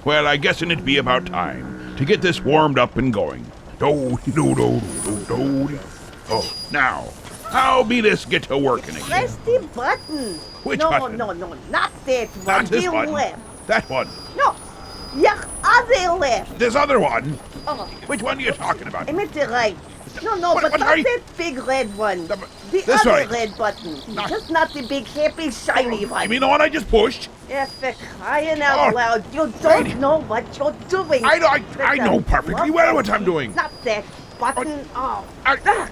Well, I guess it'd be about time to get this warmed up and going. Do do do do do do. Oh, now, how be this get to working again? Press the button. Which no, button? No, not that one. Not this the one. left. That one. No, your other left. This other one. Oh, Which one are you talking about? I meant the right. No, What but are not you- that big red one. The- The this other way. red button. Not- Just not the big, happy, shiny one. You mean the one I just pushed? Yeah, for crying out Oh, loud. You don't righty. know what you're doing. I know perfectly well what I'm doing. Not that button.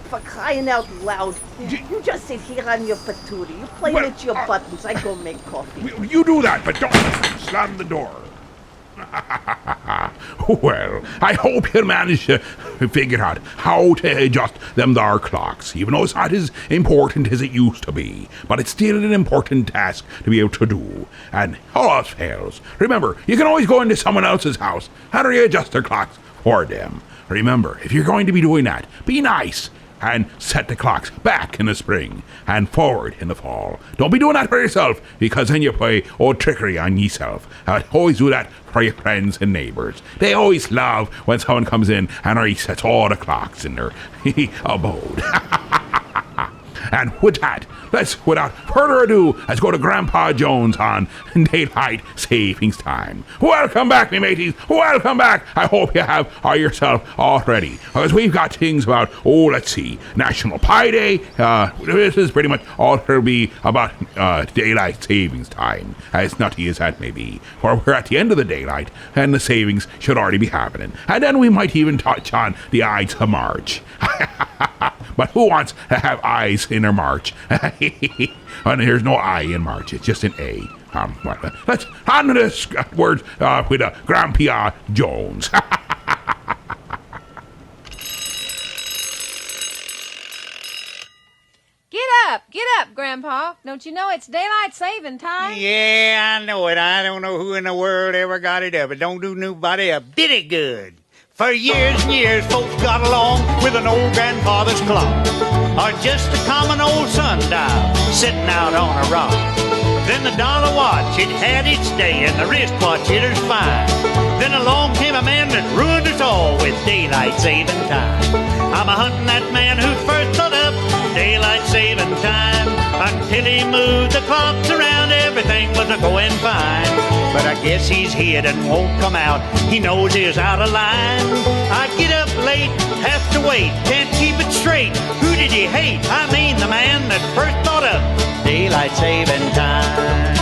For crying out loud. You just sit here on your patootie. You play Well, with your buttons. I go make coffee. You do that, but don't slam the door. Well, I hope you manage to figure out how to adjust them there clocks, even though it's not as important as it used to be. But it's still an important task to be able to do. And all else fails, remember, you can always go into someone else's house and readjust their clocks for them. Remember, if you're going to be doing that, be nice and set the clocks back in the spring and forward in the fall. Don't be doing that for yourself, because then you play old trickery on yourself. Always do that for your friends and neighbors. They always love when someone comes in and resets all the clocks in their abode. And with that, without further ado, let's go to Grandpa Jones on Daylight Savings Time. Welcome back, me mateys. Welcome back. I hope you have yourself all ready, because we've got things about, let's see, National Pie Day. This is pretty much all it'll be about Daylight Savings Time, as nutty as that may be. For we're at the end of the daylight, and the savings should already be happening. And then we might even touch on the Ides of March. But who wants to have eyes in their March? And there's no I in March, it's just an A. Let's on to this word with Grandpa Jones. Get up, Grandpa. Don't you know it's daylight saving time? Yeah, I know it. I don't know who in the world ever got it up. It don't do nobody a bit of good. For years and years, folks got along with an old grandfather's clock, or just a common old sundial sitting out on a rock. Then the dollar watch, it had its day, and the wristwatch, it was fine. Then along came a man that ruined us all with daylight saving time. I'm a-hunting that man who first thought up daylight saving time. Until he moved the clocks around, everything was a-going fine. But I guess he's hid and won't come out. He knows he's out of line. I get up late, have to wait, can't keep it straight. Who did he hate? I mean the man that first thought up daylight saving time.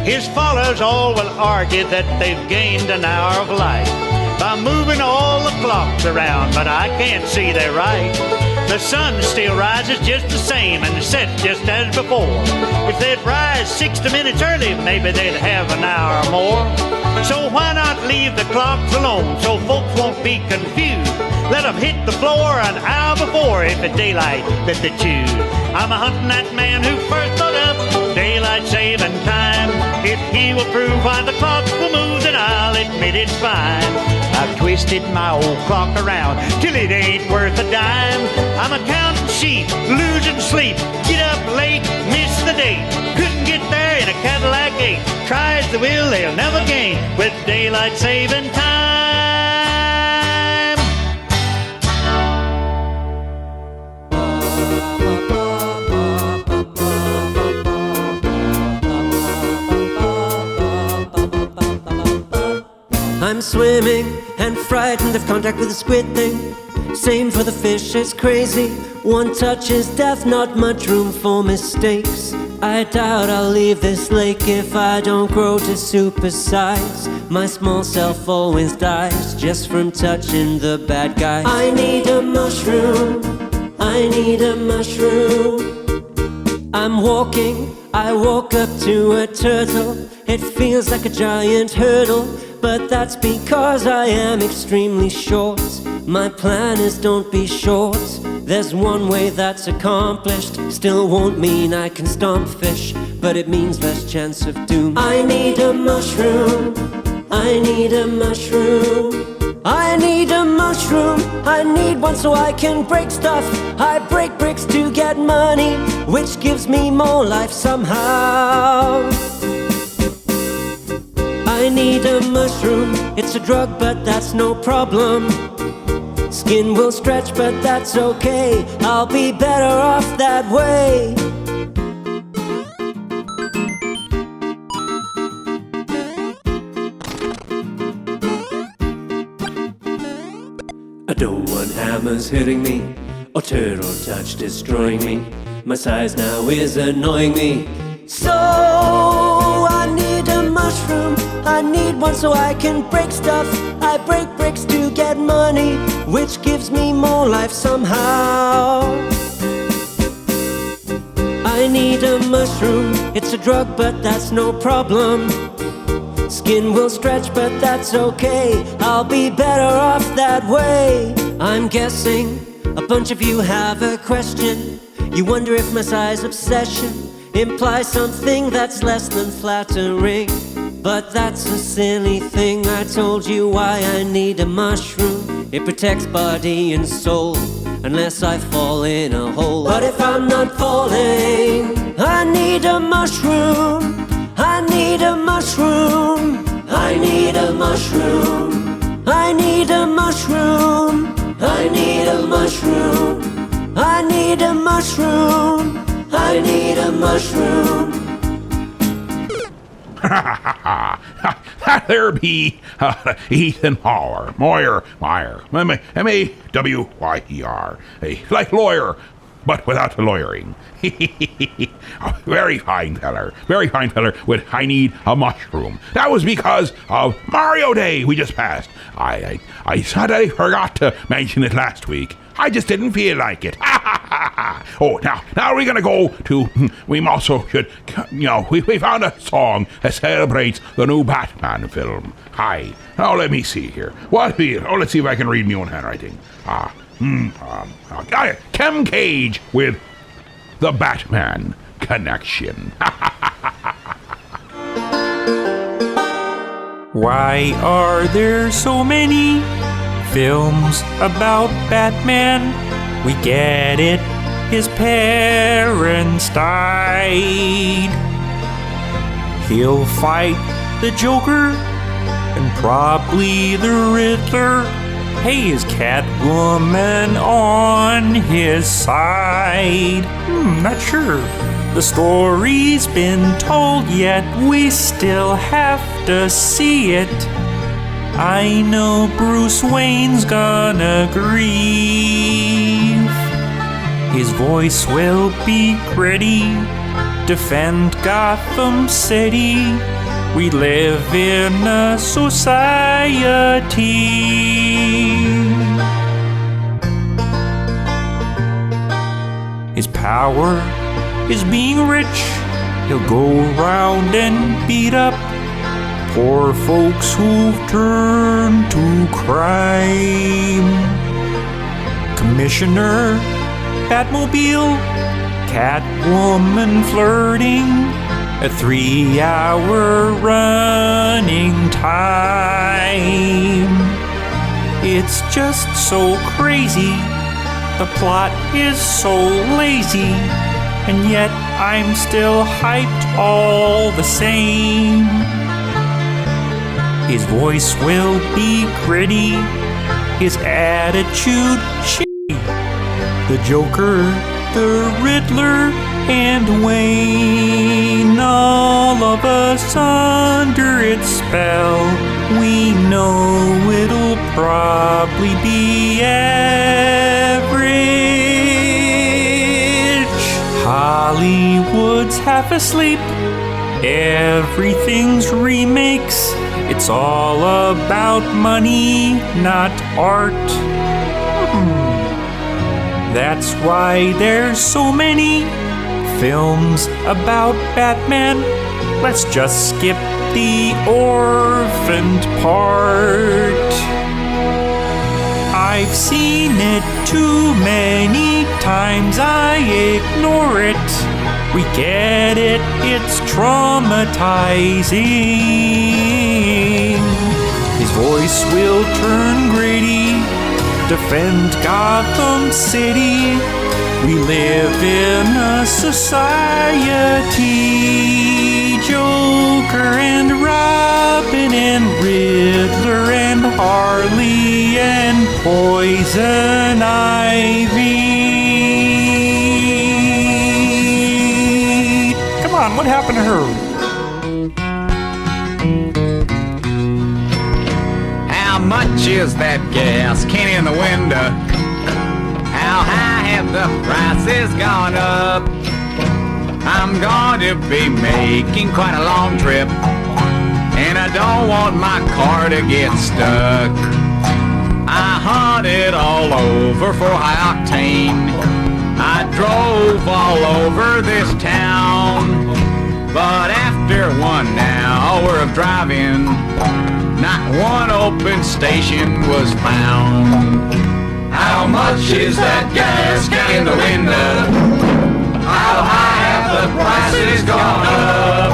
His followers all will argue that they've gained an hour of light by moving all the clocks around, but I can't see they're right. The sun still rises just the same and sets just as before. If they'd rise 60 minutes early, maybe they'd have an hour more. So why not leave the clocks alone so folks won't be confused? Let them hit the floor an hour before if it's daylight that they choose. I'm a-hunting that man who first thought up daylight saving time. If he will prove why the clocks will move, then I'll admit it's fine. I've twisted my old clock around till it ain't worth a dime. I'm a counting sheep, losing sleep, get up late, miss the date. Couldn't get there in a Cadillac 8. Try as they will, they'll never gain with daylight saving time. I'm swimming and frightened of contact with the squid thing. Same for the fish, it's crazy. One touch is death, not much room for mistakes. I doubt I'll leave this lake if I don't grow to supersize. My small self always dies just from touching the bad guy. I need a mushroom, I need a mushroom. I'm walking, I walk up to a turtle. It feels like a giant hurdle, but that's because I am extremely short. My plan is don't be short. There's one way that's accomplished. Still won't mean I can stomp fish, but it means less chance of doom. I need a mushroom, I need a mushroom. I need a mushroom, I need one so I can break stuff. I break bricks to get money, which gives me more life somehow. I need a mushroom, it's a drug but that's no problem. Skin will stretch but that's okay, I'll be better off that way. I don't want hammers hitting me, or turtle touch destroying me. My size now is annoying me. So I need a mushroom, I need one so I can break stuff. I break bricks to get money, which gives me more life somehow. I need a mushroom, it's a drug but that's no problem. Skin will stretch but that's okay, I'll be better off that way. I'm guessing a bunch of you have a question. You wonder if my size obsession implies something that's less than flattering. But that's a silly thing, I told you why I need a mushroom. It protects body and soul, unless I fall in a hole. But if I'm not falling, I need a mushroom. I need a mushroom. I need a mushroom. I need a mushroom. I need a mushroom. I need a mushroom. I need a mushroom. There be Ethan Moyer, M-A-W-Y-E-R, like lawyer, but without the lawyering. Very fine feller with I need a mushroom. That was because of Mario Day we just passed. I thought I forgot to mention it last week. I just didn't feel like it. Oh, now we're gonna go to, we also should, we found a song that celebrates the new Batman film. Hi. Now let me see here. Let's see if I can read my own handwriting. Kem Cage with The Batman Connection. Why are there so many films about Batman? We get it, his parents died. He'll fight the Joker and probably the Riddler. Hey, is Catwoman on his side? Not sure. The story's been told, yet we still have to see it. I know Bruce Wayne's gonna grieve. His voice will be gritty, defend Gotham City. We live in a society. His power is being rich. He'll go around and beat up poor folks who've turned to crime. Commissioner Batmobile, Catwoman flirting, a 3-hour running time. It's just so crazy, the plot is so lazy, and yet I'm still hyped all the same. His voice will be gritty, his attitude shitty. The Joker, the Riddler, and Wayne, all of us under its spell. We know it'll probably be average. Hollywood's half asleep, everything's remakes. It's all about money, not art. That's why there's so many films about Batman. Let's just skip the orphaned part. I've seen it too many times, I ignore it. We get it, it's traumatizing. His voice will turn Grady, defend Gotham City. We live in a society, Joker and Robin and Riddler and Harley and Poison Ivy. Come on, what happened to her? How much is that gas can in the window? How high have the prices gone up? I'm going to be making quite a long trip, and I don't want my car to get stuck. I hunted all over for high octane. I drove all over this town, but after 1 hour of driving, not one open station was found. How much is that gas can in the window? How high have the prices gone up?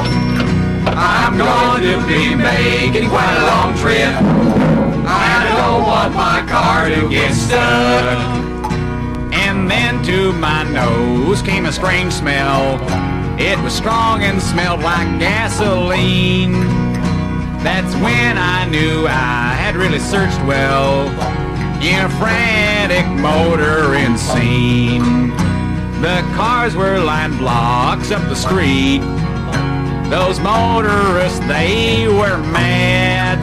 I'm going to be making quite a long trip. I don't want my car to get stuck. And then to my nose came a strange smell. It was strong and smelled like gasoline. That's when I knew I had really searched well in a frantic motoring scene. The cars were lined blocks up the street. Those motorists, they were mad.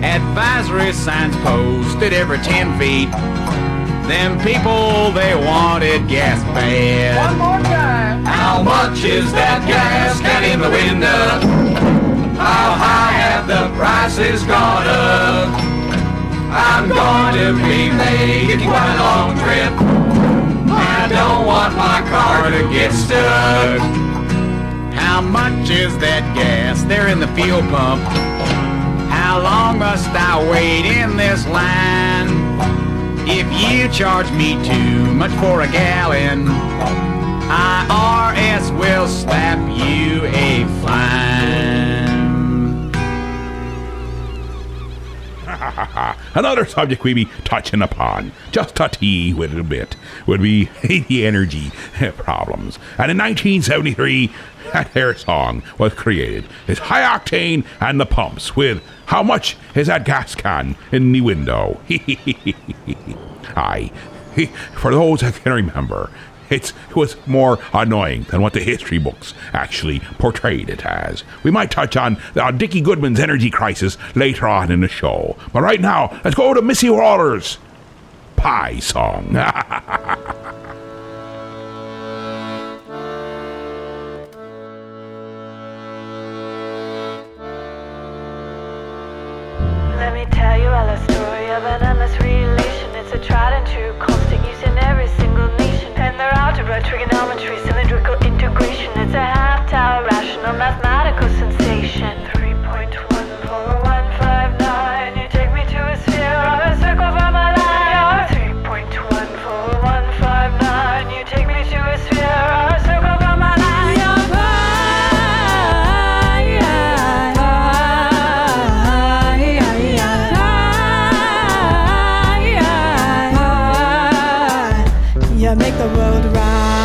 Advisory signs posted every 10 feet. Them people, they wanted gas bad. One more time. How much is that gas can in the window? How high have the prices gone up? I'm going to be making quite a long trip. I don't want my car to get stuck. How much is that gas there in the fuel pump? How long must I wait in this line? If you charge me too much for a gallon, IRS will slap you a fine. Another subject we be touching upon, just a tea with a bit, would be the energy problems. And in 1973, that hair song was created. It's High Octane and the Pumps with How Much Is That Gas Can in the Window? Aye, for those that can remember, it was more annoying than what the history books actually portrayed it as. We might touch on Dickie Goodman's energy crisis later on in the show. But right now, let's go to Missy Waller's Pie Song. Let me tell you all a story of an endless relation. It's a tried and true constant use in every single nation. And their algebra, trigonometry, cylindrical integration. It's a half-tower rational mathematical sensation. 3.14159. You take me to a sphere or a circle from a line. 3.14159. You take me to a sphere or a circle from a line. Make the world round.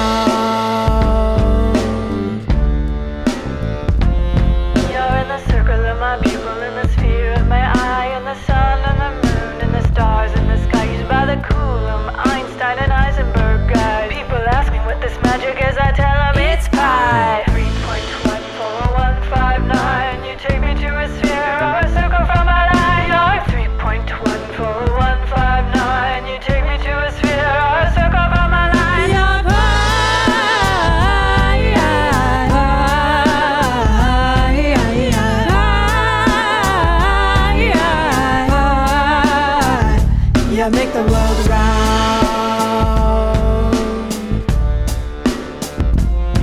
You're in the circle of my pupil, in the sphere of my eye, in the sun and the moon, and the stars in the sky, used by the Coulomb, Einstein and Heisenberg guys. People ask me what this magic is, I tell them it's pi. 3.14159. You take me to a sphere or a circle from a line. Or 3.14159. You take me to a sphere or a circle from a line. Make the world round.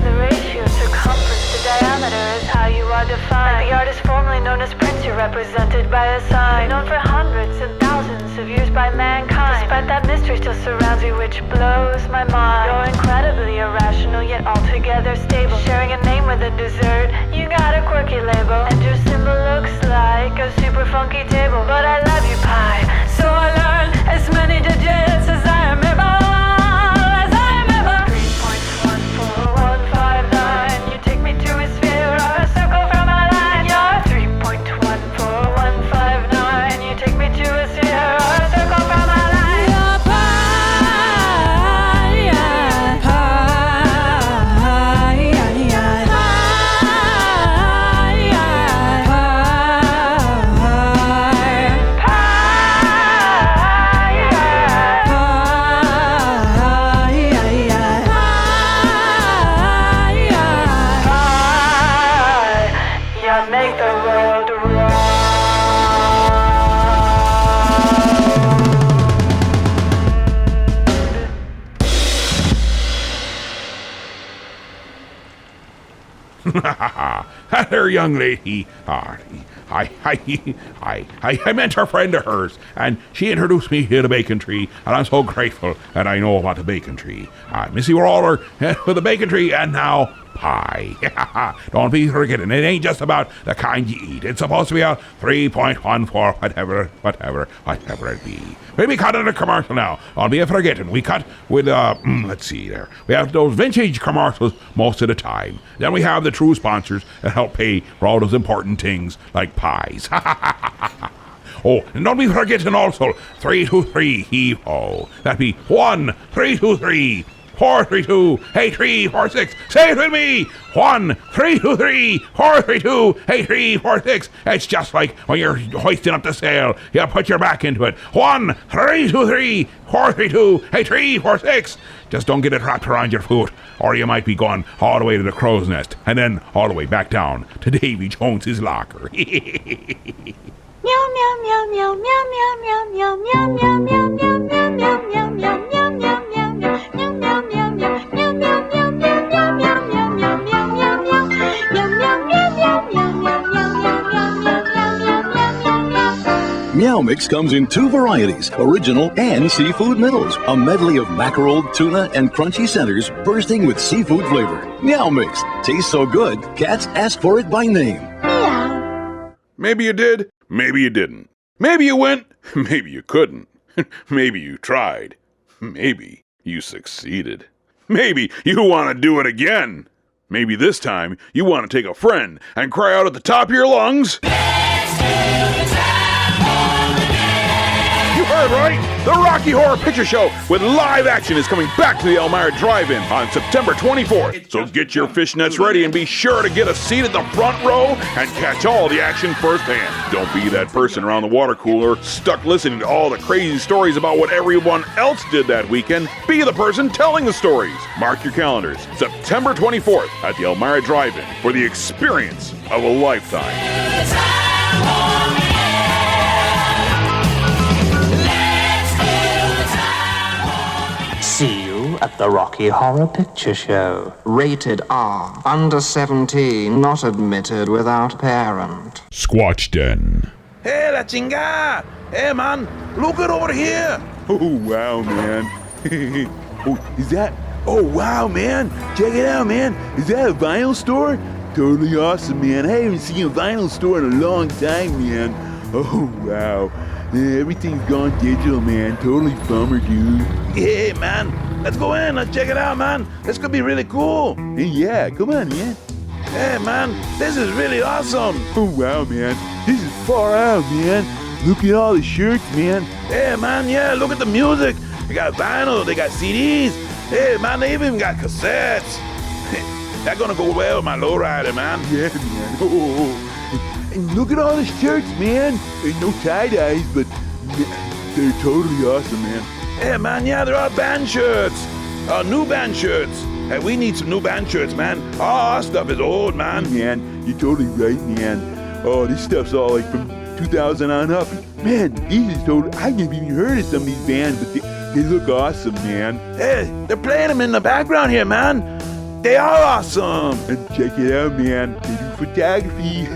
The ratio circumference to diameter is how you are defined. The artist formerly known as Prince, you're represented by a sign. Known for hundreds and thousands of years by mankind. Despite that mystery still surrounds you, which blows my mind. You're incredibly irrational, yet altogether stable. Sharing a name with a dessert, you got a quirky label. And your symbol looks like a super funky table. But I That there young lady, I met her friend of hers, and she introduced me to the bacon tree, and I'm so grateful that I know about the bacon tree. Missy Waller with the bacon tree, and now pie. Don't be forgetting, it ain't just about the kind you eat. It's supposed to be a 3.14, whatever it be. Maybe cut in a commercial now. Don't be forgetting. We cut with, let's see there. We have those vintage commercials most of the time. Then we have the true sponsors that help pay for all those important things like pies. Oh, and don't be forgetting also 323 heave-ho. That'd be 1 323 432 8346. Say it with me. 1 323 432 8346. It's just like when you're hoisting up the sail. You put your back into it. 1 323 432 8346. Just don't get it wrapped around your foot, or you might be going all the way to the crow's nest and then all the way back down to Davy Jones's locker. Meow meow meow meow meow meow meow meow meow meow meow meow meow meow meow meow Meow Mix comes in 2 varieties, original and seafood middles. A medley of mackerel, tuna, and crunchy centers bursting with seafood flavor. Meow Mix tastes so good, cats ask for it by name. meow. Maybe you did, maybe you didn't. Maybe you went, maybe you couldn't. Maybe you tried. Maybe you succeeded. Maybe you want to do it again. Maybe this time you want to take a friend and cry out at the top of your lungs. You heard right. The Rocky Horror Picture Show with live action is coming back to the Elmira Drive-In on September 24th. So get your fishnets ready and be sure to get a seat at the front row and catch all the action firsthand. Don't be that person around the water cooler stuck listening to all the crazy stories about what everyone else did that weekend. Be the person telling the stories. Mark your calendars. September 24th at the Elmira Drive-In for the experience of a lifetime. See you at the Rocky Horror Picture Show. Rated R. Under 17, not admitted without parent. Squatch Den. Hey, la chinga! Hey, man, look it over here! Oh, wow, man. Oh, is that? Oh, wow, man! Check it out, man! Is that a vinyl store? Totally awesome, man. I haven't seen a vinyl store in a long time, man. Oh, wow. Yeah, everything's gone digital, man. Totally bummer, dude. Hey, man, let's go in. Let's check it out, man. This could be really cool. Hey, yeah, come on, man. Hey, man, this is really awesome. Oh, wow, man. This is far out, man. Look at all the shirts, man. Hey, man, yeah, look at the music. They got vinyl. They got CDs. Hey, man, they even got cassettes. That's gonna go well with my lowrider, man. Yeah, man. Oh. And look at all the shirts, man. There's no tie-dyes, but they're totally awesome, man. Hey, man, yeah, they're all band shirts. New band shirts. Hey, we need some new band shirts, man. All our stuff is old, man. Man, you're totally right, man. Oh, this stuff's all like from 2000 on up. Man, these is totally... I never even heard of some of these bands, but they look awesome, man. Hey, they're playing them in the background here, man. They are awesome! And check it out, man. They do photography.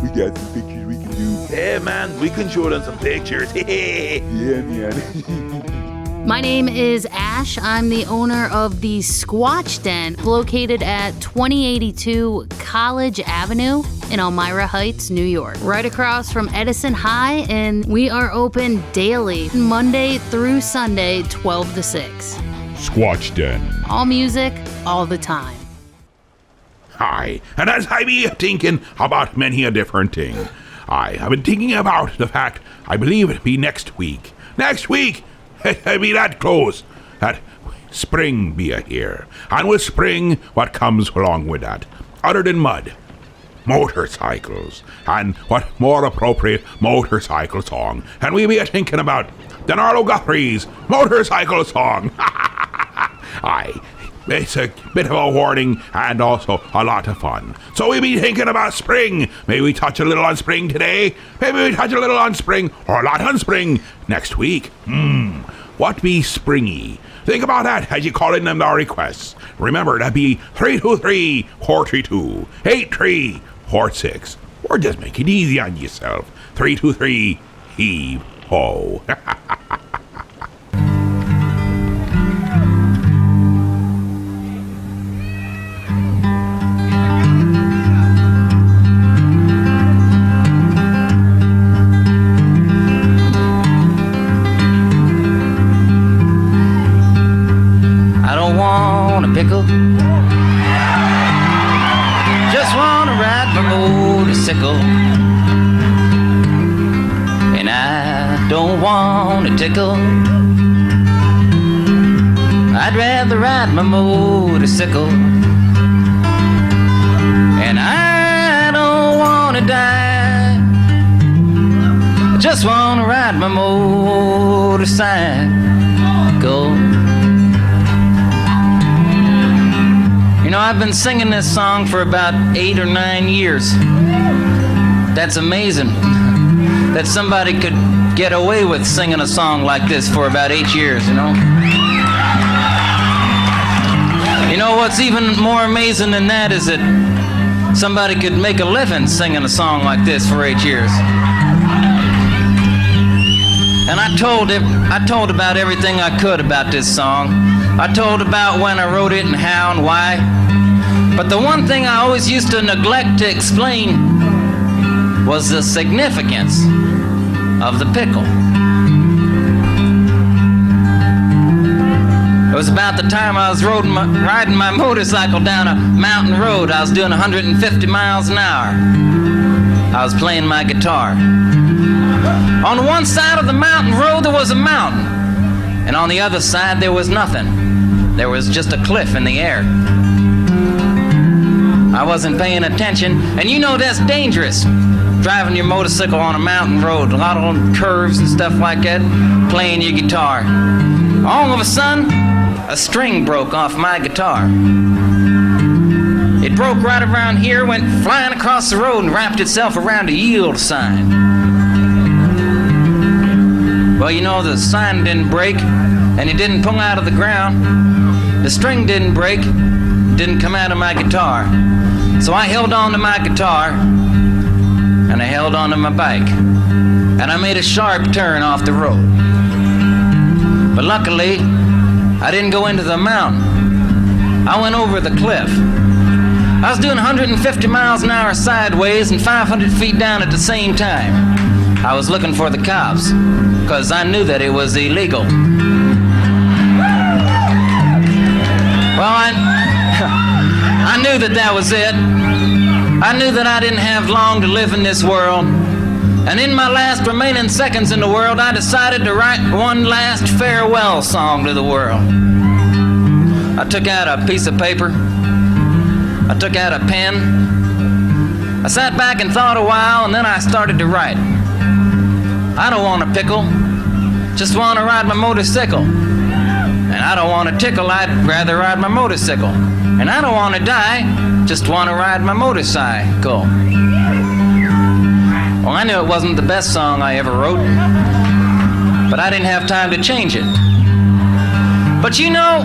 We got some pictures we can do. Hey, man, we can show them some pictures. Yeah, man. My name is Ash. I'm the owner of the Squatch Den, located at 2082 College Avenue in Elmira Heights, New York, right across from Edison High, and we are open daily, Monday through Sunday, 12 to 6. Squatch Den. All music, all the time. Aye, and as I be thinking about many a different thing, I have been thinking about the fact I believe it be next week. Next week, it be that close, that spring be a here. And with spring, what comes along with that? Other than mud, motorcycles, and what more appropriate motorcycle song? And we be thinking about Denardo Guthrie's motorcycle song. Aye, it's a bit of a warning and also a lot of fun. So we be thinking about spring. Maybe we touch a little on spring today. Maybe we touch a little on spring or a lot on spring next week. what be springy? Think about that as you call in them our requests. Remember, that be 323-42, 8346. Or just make it easy on yourself. 323 heave ho. I don't want a pickle. Just want to ride my motorcycle. And I don't want a tickle. I'd rather ride my motorcycle. And I don't want to die. I just want to ride my motorcycle. You know, I've been singing this song for about 8 or 9 years. That's amazing that somebody could get away with singing a song like this for about 8 years, you know? You know what's even more amazing than that is that somebody could make a living singing a song like this for 8 years. And I told about everything I could about this song. I told about when I wrote it and how and why. But the one thing I always used to neglect to explain was the significance of the pickle. It was about the time I was riding my motorcycle down a mountain road. I was doing 150 miles an hour. I was playing my guitar. On one side of the mountain road there was a mountain, and on the other side there was nothing. There was just a cliff in the air. I wasn't paying attention, and you know that's dangerous, driving your motorcycle on a mountain road, a lot of curves and stuff like that, playing your guitar. All of a sudden, a string broke off my guitar. It broke right around here, went flying across the road and wrapped itself around a yield sign. Well, you know, the sign didn't break, and it didn't pull out of the ground. The string didn't break, didn't come out of my guitar. So I held on to my guitar, and I held on to my bike, and I made a sharp turn off the road. But luckily, I didn't go into the mountain. I went over the cliff. I was doing 150 miles an hour sideways and 500 feet down at the same time. I was looking for the cops, because I knew that it was illegal. Well, I knew that was it. I knew that I didn't have long to live in this world. And in my last remaining seconds in the world, I decided to write one last farewell song to the world. I took out a piece of paper. I took out a pen. I sat back and thought a while, and then I started to write. I don't want a pickle, just want to ride my motorcycle. And I don't want a tickle, I'd rather ride my motorcycle. And I don't want to die, just want to ride my motorcycle. Well, I knew it wasn't the best song I ever wrote, but I didn't have time to change it. But you know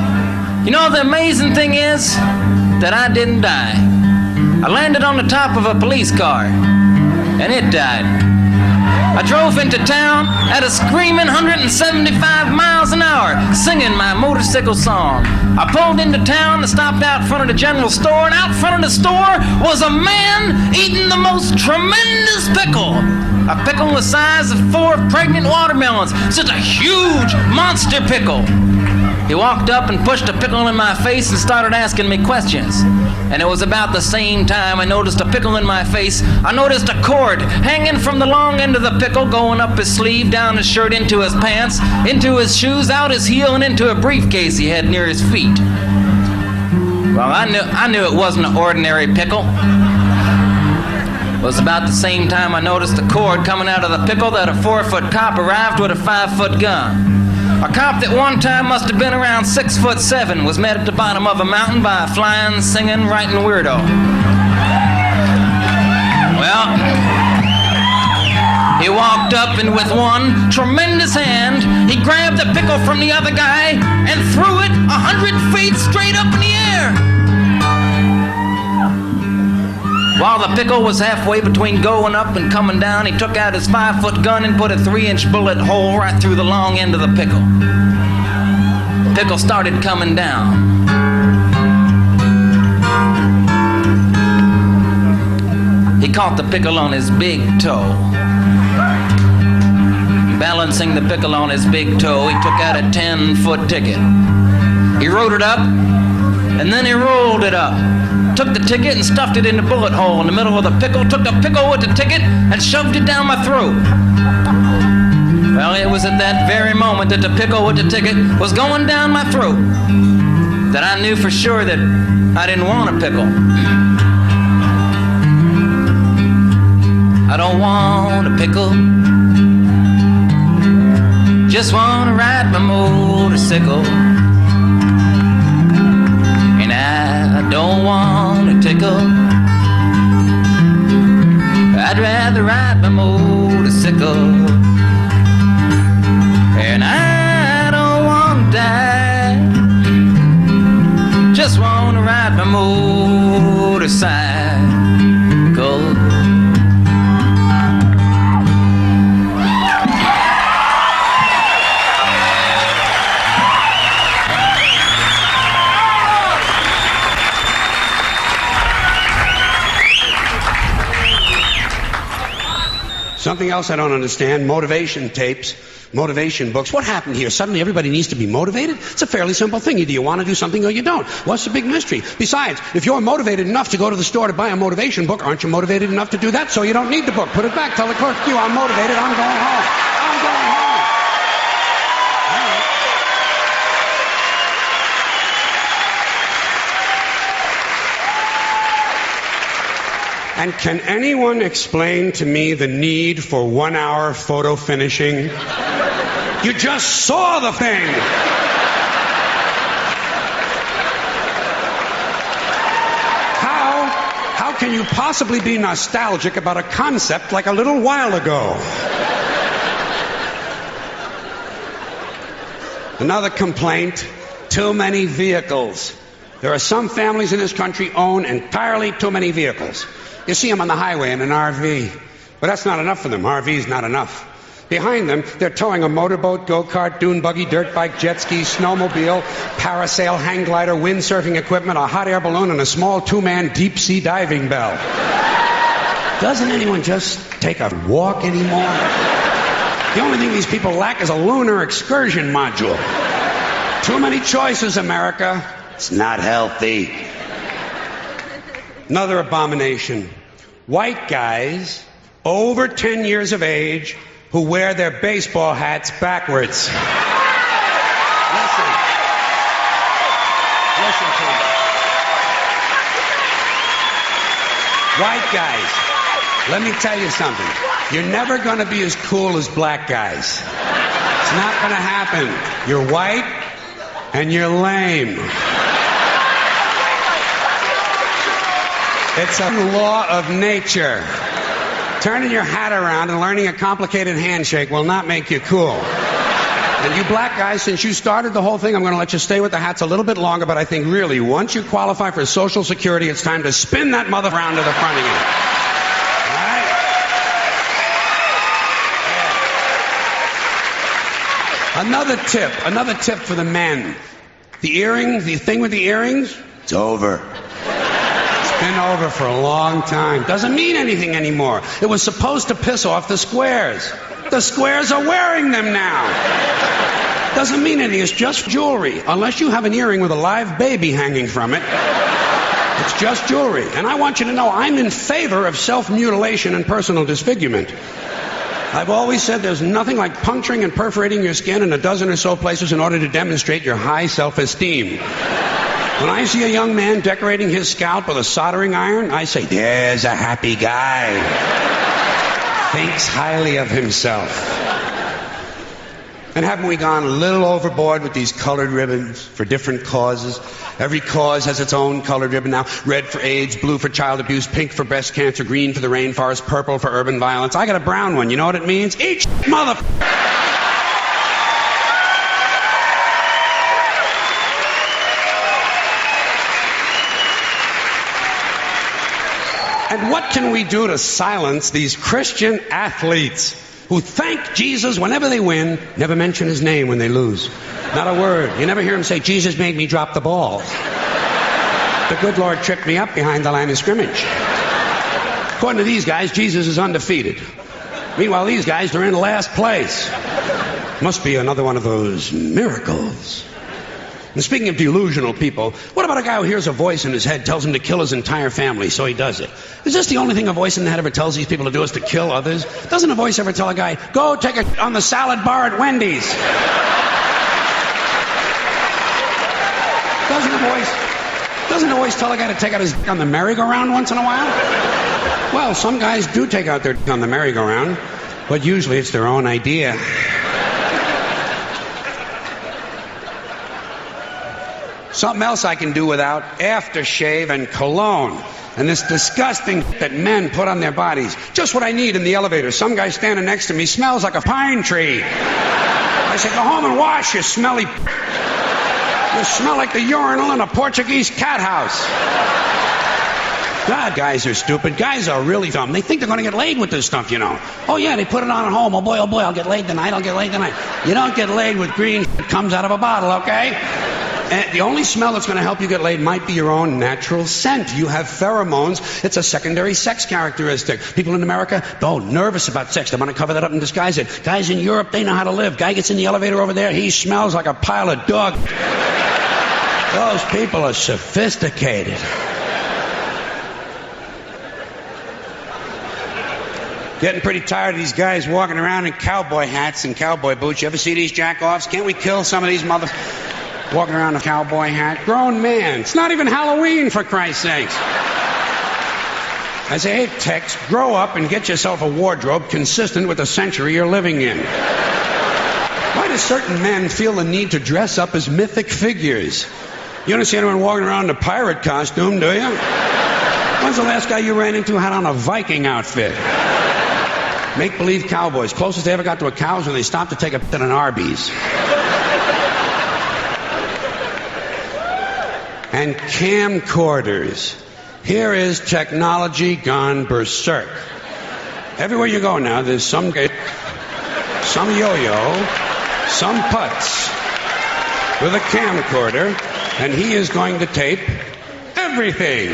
the amazing thing is that I didn't die. I landed on the top of a police car, and it died. I drove into town at a screaming 175 miles an hour, singing my motorcycle song. I pulled into town and stopped out front of the general store, and out front of the store was a man eating the most tremendous pickle. A pickle the size of 4 pregnant watermelons, such a huge monster pickle. He walked up and pushed a pickle in my face and started asking me questions. And it was about the same time I noticed a pickle in my face. I noticed a cord hanging from the long end of the pickle, going up his sleeve, down his shirt, into his pants, into his shoes, out his heel, and into a briefcase he had near his feet. Well, I knew it wasn't an ordinary pickle. It was about the same time I noticed the cord coming out of the pickle that a 4-foot cop arrived with a 5-foot gun. A cop that one time must have been around 6'7" was met at the bottom of a mountain by a flying, singing, writing weirdo. Well, He walked up and with one tremendous hand, he grabbed the pickle from the other guy and threw it 100 feet straight up in the air. While the pickle was halfway between going up and coming down, he took out his 5-foot gun and put a 3-inch bullet hole right through the long end of the pickle. The pickle started coming down. He caught the pickle on his big toe. Balancing the pickle on his big toe, he took out a 10-foot ticket. He wrote it up, and then he rolled it up. Took the ticket and stuffed it in the bullet hole in the middle of the pickle, took the pickle with the ticket and shoved it down my throat. Well, it was at that very moment that the pickle with the ticket was going down my throat that I knew for sure that I didn't want a pickle. I don't want a pickle. Just want to ride my motorcycle. And I don't want a tickle. I'd rather ride my motorcycle. And I don't want to die. Just want to ride my motorcycle. Something else I don't understand, motivation tapes, motivation books. What happened here? Suddenly everybody needs to be motivated? It's a fairly simple thing. Either you want to do something or you don't. What's the big mystery? Besides, if you're motivated enough to go to the store to buy a motivation book, aren't you motivated enough to do that? So you don't need the book. Put it back. Tell the clerk, I'm motivated. I'm going home. I'm going home. And can anyone explain to me the need for 1-hour photo finishing? You just saw the thing! How can you possibly be nostalgic about a concept like a little while ago? Another complaint, too many vehicles. There are some families in this country own entirely too many vehicles. You see them on the highway in an RV. But that's not enough for them. RV's not enough. Behind them, they're towing a motorboat, go-kart, dune buggy, dirt bike, jet ski, snowmobile, parasail, hang glider, windsurfing equipment, a hot air balloon, and a small 2-man deep-sea diving bell. Doesn't anyone just take a walk anymore? The only thing these people lack is a lunar excursion module. Too many choices, America. It's not healthy. Another abomination. White guys over 10 years of age who wear their baseball hats backwards. Listen to me. White guys, let me tell you something. You're never going to be as cool as black guys. It's not going to happen. You're white and you're lame. It's a law of nature. Turning your hat around and learning a complicated handshake will not make you cool. And you black guys, since you started the whole thing, I'm going to let you stay with the hats a little bit longer, but I think really, once you qualify for Social Security, it's time to spin that mother around to the front again. All right? Another tip for the men. The earrings, the thing with the earrings, it's over. Been over for a long time. Doesn't mean anything anymore. It was supposed to piss off the squares. The squares are wearing them now. Doesn't mean anything. It's just jewelry. Unless you have an earring with a live baby hanging from it. It's just jewelry. And I want you to know I'm in favor of self-mutilation and personal disfigurement. I've always said there's nothing like puncturing and perforating your skin in a dozen or so places in order to demonstrate your high self-esteem. When I see a young man decorating his scalp with a soldering iron, I say, there's a happy guy. Thinks highly of himself. And haven't we gone a little overboard with these colored ribbons for different causes? Every cause has its own colored ribbon now. Red for AIDS, blue for child abuse, pink for breast cancer, green for the rainforest, purple for urban violence. I got a brown one. You know what it means? Each mother... And what can we do to silence these Christian athletes who thank Jesus whenever they win, never mention his name when they lose? Not a word. You never hear him say, Jesus made me drop the ball. The good Lord tripped me up behind the line of scrimmage. According to these guys, Jesus is undefeated. Meanwhile, these guys, they're in last place. Must be another one of those miracles. And speaking of delusional people, what about a guy who hears a voice in his head tells him to kill his entire family, so he does it? Is this the only thing a voice in the head ever tells these people to do, is to kill others? Doesn't a voice ever tell a guy, go take a on the salad bar at Wendy's? Doesn't a voice tell a guy to take out his dick on the merry-go-round once in a while? Well, some guys do take out their dick on the merry-go-round, but usually it's their own idea. Something else I can do without: aftershave and cologne. And this disgusting that men put on their bodies. Just what I need in the elevator. Some guy standing next to me smells like a pine tree. I say, go home and wash, you smelly... You smell like the urinal in a Portuguese cat house. God, guys are stupid. Guys are really dumb. They think they're going to get laid with this stuff, you know. Oh, yeah, they put it on at home. Oh, boy, I'll get laid tonight. You don't get laid with green that comes out of a bottle, okay? And the only smell that's going to help you get laid might be your own natural scent. You have pheromones. It's a secondary sex characteristic. People in America, nervous about sex. They want to cover that up and disguise it. Guys in Europe, they know how to live. Guy gets in the elevator over there, he smells like a pile of dog. Those people are sophisticated. Getting pretty tired of these guys walking around in cowboy hats and cowboy boots. You ever see these jack-offs? Can't we kill some of these walking around in a cowboy hat? Grown man. It's not even Halloween, for Christ's sakes. I say, hey, Tex, grow up and get yourself a wardrobe consistent with the century you're living in. Why do certain men feel the need to dress up as mythic figures? You don't see anyone walking around in a pirate costume, do you? When's the last guy you ran into had on a Viking outfit? Make-believe cowboys. Closest they ever got to a cow is when they stopped to take a at an Arby's. And camcorders. Here is technology gone berserk. Everywhere you go now, there's some yo-yo, some putz with a camcorder, and he is going to tape everything.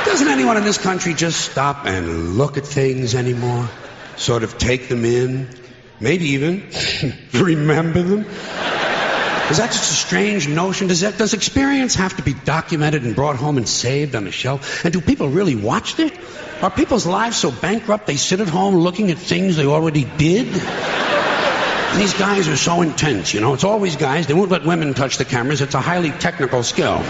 Doesn't anyone in this country just stop and look at things anymore? Sort of take them in? Maybe even remember them? Is that just a strange notion? Does experience have to be documented and brought home and saved on a shelf? And do people really watch it? Are people's lives so bankrupt they sit at home looking at things they already did? These guys are so intense, you know. It's always guys. They won't let women touch the cameras. It's a highly technical skill.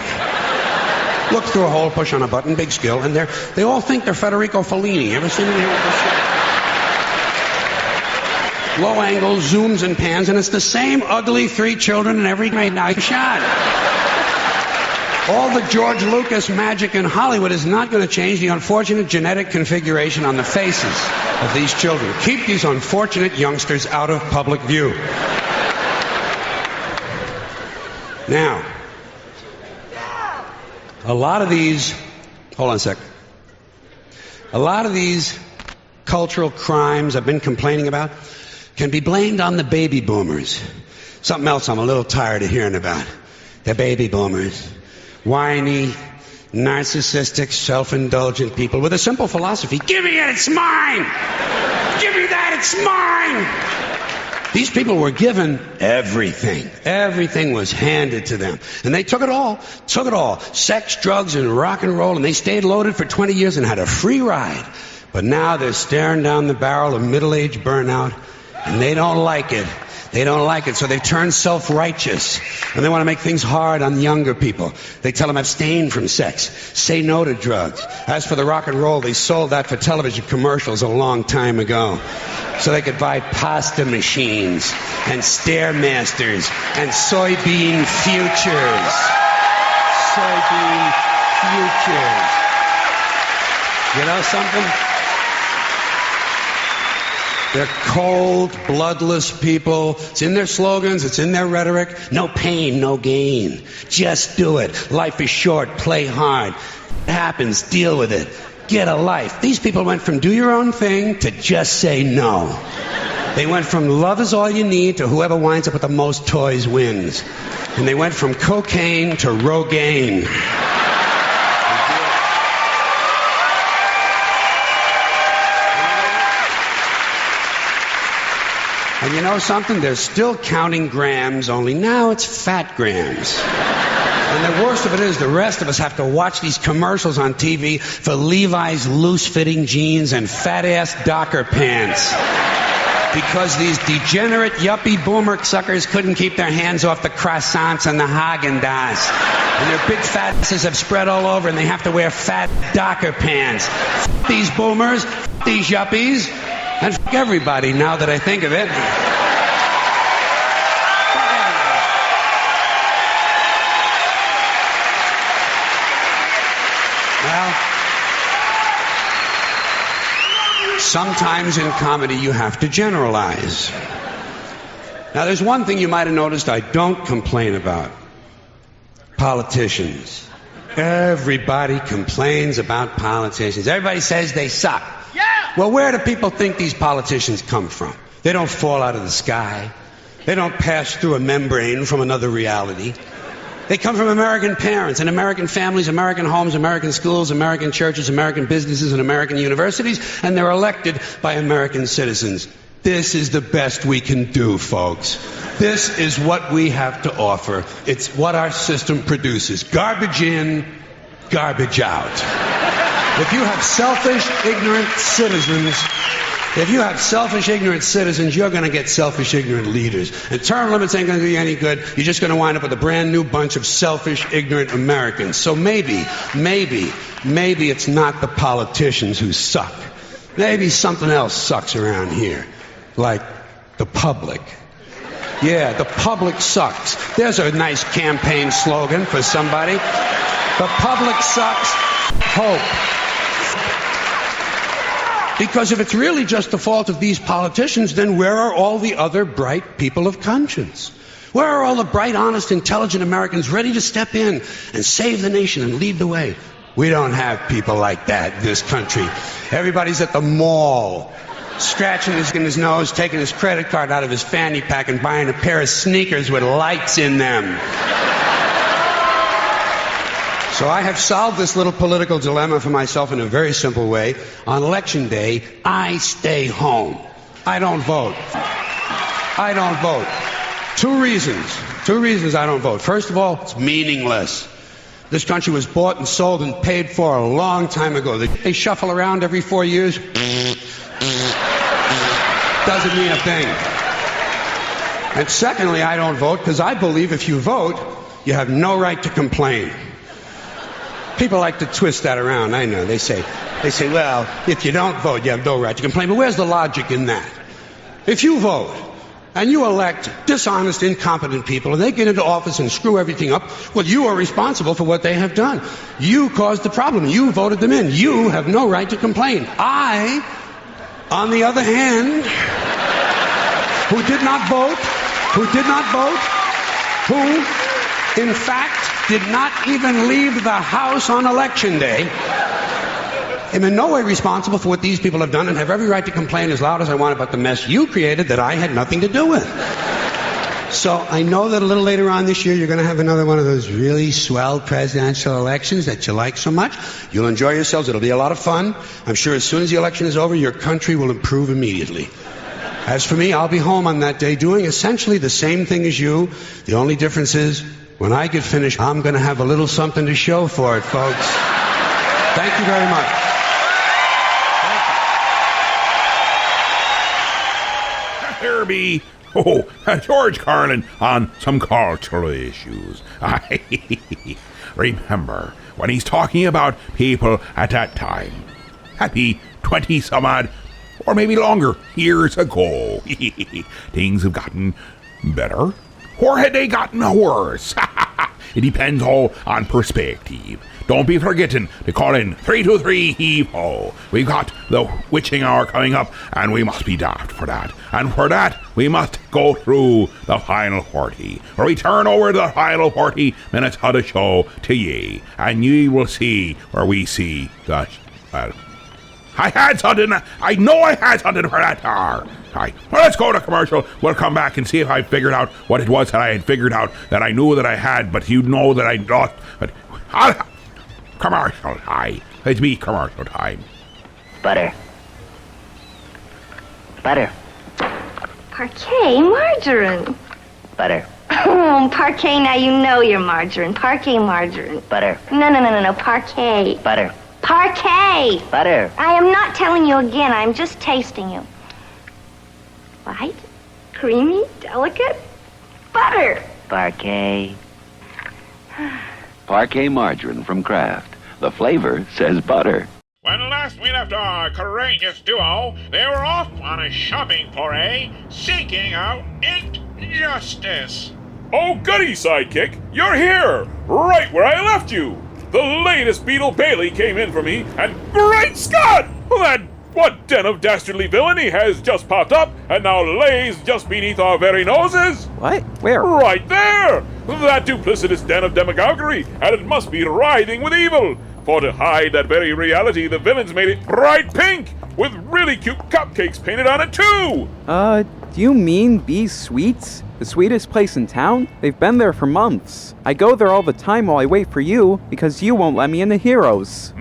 Look through a hole, push on a button, big skill, and they all think they're Federico Fellini. Ever seen him here with this guy? Low angles, zooms and pans, and it's the same ugly 3 children in every night shot. All the George Lucas magic in Hollywood is not going to change the unfortunate genetic configuration on the faces of these children. Keep these unfortunate youngsters out of public view. Now, a lot of these cultural crimes I've been complaining about can be blamed on the baby boomers. Something else I'm a little tired of hearing about. The baby boomers. Whiny, narcissistic, self-indulgent people with a simple philosophy. Give me it, it's mine! Give me that, it's mine! These people were given everything. Everything was handed to them. And they took it all. Sex, drugs, and rock and roll, and they stayed loaded for 20 years and had a free ride. But now they're staring down the barrel of middle-age burnout, and they don't like it. They don't like it, so they've turned self-righteous. And they want to make things hard on younger people. They tell them abstain from sex, say no to drugs. As for the rock and roll, they sold that for television commercials a long time ago. So they could buy pasta machines and Stairmasters and soybean futures. Soybean futures. You know something? They're cold, bloodless people. It's in their slogans, it's in their rhetoric. No pain, no gain. Just do it. Life is short, play hard. It happens, deal with it. Get a life. These people went from do your own thing to just say no. They went from love is all you need to whoever winds up with the most toys wins. And they went from cocaine to Rogaine. And you know something? They're still counting grams, only now it's fat grams. And the worst of it is the rest of us have to watch these commercials on TV for Levi's loose-fitting jeans and fat-ass Docker pants. Because these degenerate yuppie boomer suckers couldn't keep their hands off the croissants and the Haagen-Dazs. And their big fat asses have spread all over and they have to wear fat Docker pants. These boomers, these yuppies, and everybody now that I think of it. Well, sometimes in comedy you have to generalize. Now there's one thing you might have noticed I don't complain about. Politicians. Everybody complains about politicians. Everybody says they suck. Well, where do people think these politicians come from? They don't fall out of the sky. They don't pass through a membrane from another reality. They come from American parents and American families, American homes, American schools, American churches, American businesses, and American universities, and they're elected by American citizens. This is the best we can do, folks. This is what we have to offer. It's what our system produces. Garbage in, garbage out. If you have selfish, ignorant citizens, you're going to get selfish, ignorant leaders. And term limits ain't going to do you any good. You're just going to wind up with a brand new bunch of selfish, ignorant Americans. So maybe it's not the politicians who suck. Maybe something else sucks around here. Like the public. Yeah, the public sucks. There's a nice campaign slogan for somebody. The public sucks. Hope. Because if it's really just the fault of these politicians, then where are all the other bright people of conscience? Where are all the bright, honest, intelligent Americans ready to step in and save the nation and lead the way? We don't have people like that in this country. Everybody's at the mall, scratching his nose, taking his credit card out of his fanny pack and buying a pair of sneakers with lights in them. So I have solved this little political dilemma for myself in a very simple way. On Election Day, I stay home. I don't vote. I don't vote. Two reasons I don't vote. First of all, it's meaningless. This country was bought and sold and paid for a long time ago. They shuffle around every 4 years. Doesn't mean a thing. And secondly, I don't vote because I believe if you vote, you have no right to complain. People like to twist that around, I know. They say, well, if you don't vote, you have no right to complain. But where's the logic in that? If you vote and you elect dishonest, incompetent people and they get into office and screw everything up, well, you are responsible for what they have done. You caused the problem. You voted them in. You have no right to complain. I, on the other hand, who did not vote, who, in fact, did not even leave the house on Election Day, am in no way responsible for what these people have done and have every right to complain as loud as I want about the mess you created that I had nothing to do with. So I know that a little later on this year you're going to have another one of those really swell presidential elections that you like so much. You'll enjoy yourselves. It'll be a lot of fun. I'm sure as soon as the election is over, your country will improve immediately. As for me, I'll be home on that day doing essentially the same thing as you. The only difference is when I get finished, I'm going to have a little something to show for it, folks. Thank you very much. Herbie, Oh, George Carlin on some cultural issues. Remember, when he's talking about people at that time, happy 20-some-odd, or maybe longer, years ago, things have gotten better, or had they gotten worse? It depends all on perspective. Don't be forgetting to call in 323-HEAVE-HO. We've got the witching hour coming up, and we must be daft for that. And for that, we must go through the final 40, where we turn over the final 40 minutes of the show to ye, and ye will see where we see the... Well, I had something. I know I had something for that hour. Right. Well, let's go to commercial. We'll come back and see if I figured out what it was that I had figured out that I knew that I had, but you know that I lost. But commercial time. It's me commercial time. Butter. Butter. Parquet margarine. Butter. Oh, Parquet, now you know you're margarine. Parquet margarine. Butter. No. Parquet. Butter. Parquet. Butter. I am not telling you again. I'm just tasting you. Light, creamy, delicate, butter. Parquet. Parquet margarine from Kraft. The flavor says butter. When last we left our courageous duo, they were off on a shopping foray, seeking out injustice. Oh, goody, Sidekick! You're here! Right where I left you! The latest Beetle Bailey came in for me, and great Scott! What den of dastardly villainy has just popped up and now lays just beneath our very noses? What? Where? Right there! That duplicitous den of demagoguery, and it must be writhing with evil. For to hide that very reality, the villains made it bright pink, with really cute cupcakes painted on it too! Do you mean B's Sweets? The sweetest place in town? They've been there for months. I go there all the time while I wait for you, because you won't let me in the Heroes.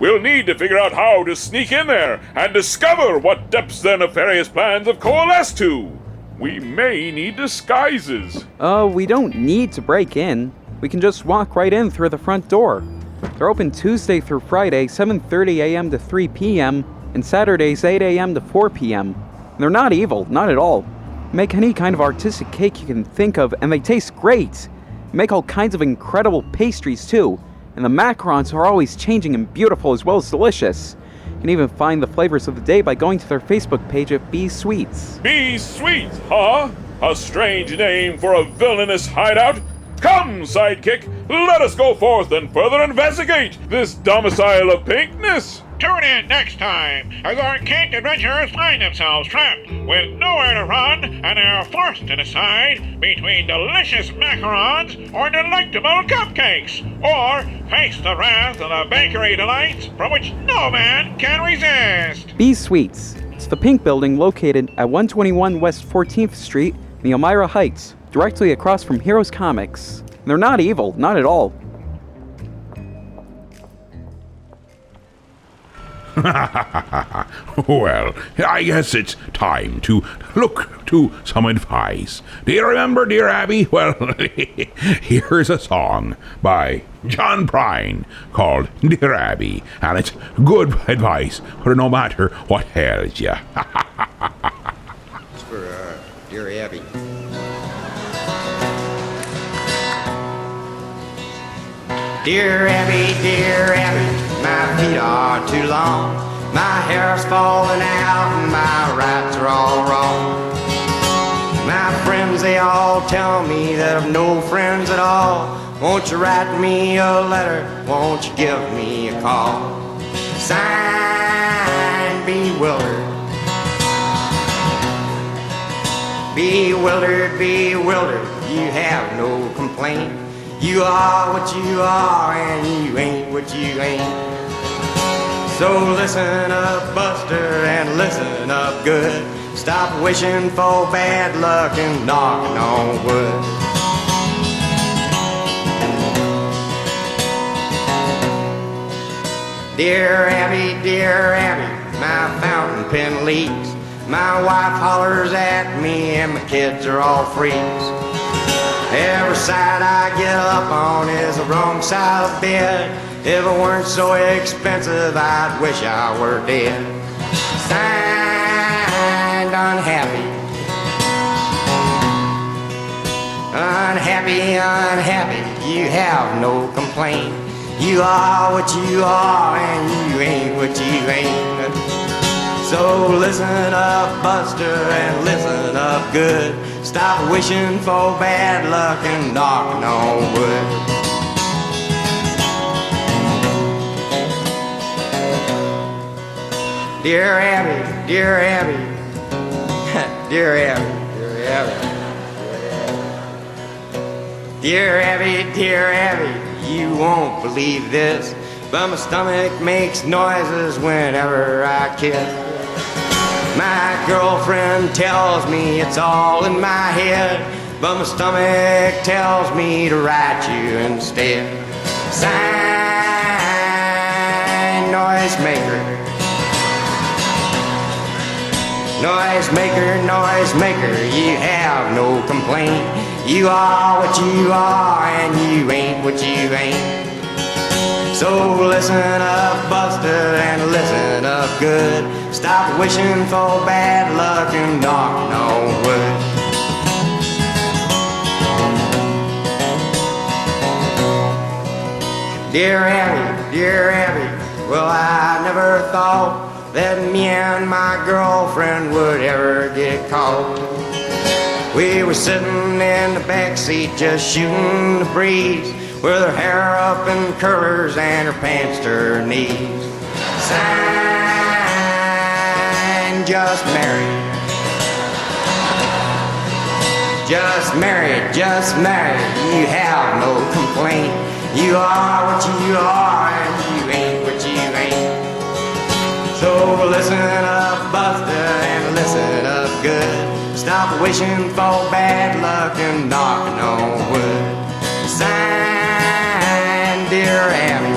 We'll need to figure out how to sneak in there and discover what depths their nefarious plans have coalesced to. We may need disguises. We don't need to break in. We can just walk right in through the front door. They're open Tuesday through Friday, 7:30 a.m. to 3 p.m., and Saturdays, 8 a.m. to 4 p.m. They're not evil, not at all. Make any kind of artistic cake you can think of, and they taste great. Make all kinds of incredible pastries, too. And the macarons are always changing and beautiful as well as delicious. You can even find the flavors of the day by going to their Facebook page at B's Sweets. B's Sweets, huh? A strange name for a villainous hideout? Come, Sidekick, let us go forth and further investigate this domicile of pinkness. Tune in next time as our cake adventurers find themselves trapped with nowhere to run and are forced to decide between delicious macarons or delectable cupcakes, or face the wrath of the bakery delights from which no man can resist. B's Sweets. It's the pink building located at 121 West 14th Street in Elmira Heights, directly across from Heroes Comics. They're not evil, not at all. Well, I guess it's time to look to some advice. Do you remember Dear Abby? Well, here's a song by John Prine called Dear Abby, and it's good advice for no matter what ails you. It's for Dear Abby. Dear Abby, my feet are too long. My hair's falling out and my rights are all wrong. My friends, they all tell me that I've no friends at all. Won't you write me a letter? Won't you give me a call? Signed, Bewildered. Bewildered, you have no complaint. You are what you are and you ain't what you ain't. So listen up, Buster, and listen up good. Stop wishing for bad luck and knocking on wood. Dear Abby, my fountain pen leaks. My wife hollers at me and my kids are all freaks. Every side I get up on is the wrong side of bed. If it weren't so expensive, I'd wish I were dead. Signed, unhappy. Unhappy, unhappy, you have no complaint. You are what you are and you ain't what you ain't. So listen up, Buster, and listen up good. Stop wishing for bad luck and knocking on wood. Dear Abby, dear Abby, dear Abby, dear Abby. Dear Abby, you won't believe this, but my stomach makes noises whenever I kiss. My girlfriend tells me it's all in my head, but my stomach tells me to write you instead. Sign, noisemaker. Noisemaker, noisemaker, you have no complaint. You are what you are and you ain't what you ain't. So listen up, Buster, and listen up good. Stop wishing for bad luck and knocking on wood. Dear Abby, well, I never thought that me and my girlfriend would ever get caught. We were sitting in the backseat just shooting the breeze, with her hair up in curlers and her pants to her knees. Sign, just married. Just married, just married. You have no complaint. You are what you are and you ain't what you ain't. So listen up, Buster, and listen up good. Stop wishing for bad luck and knocking on wood. Sign, dear Abby.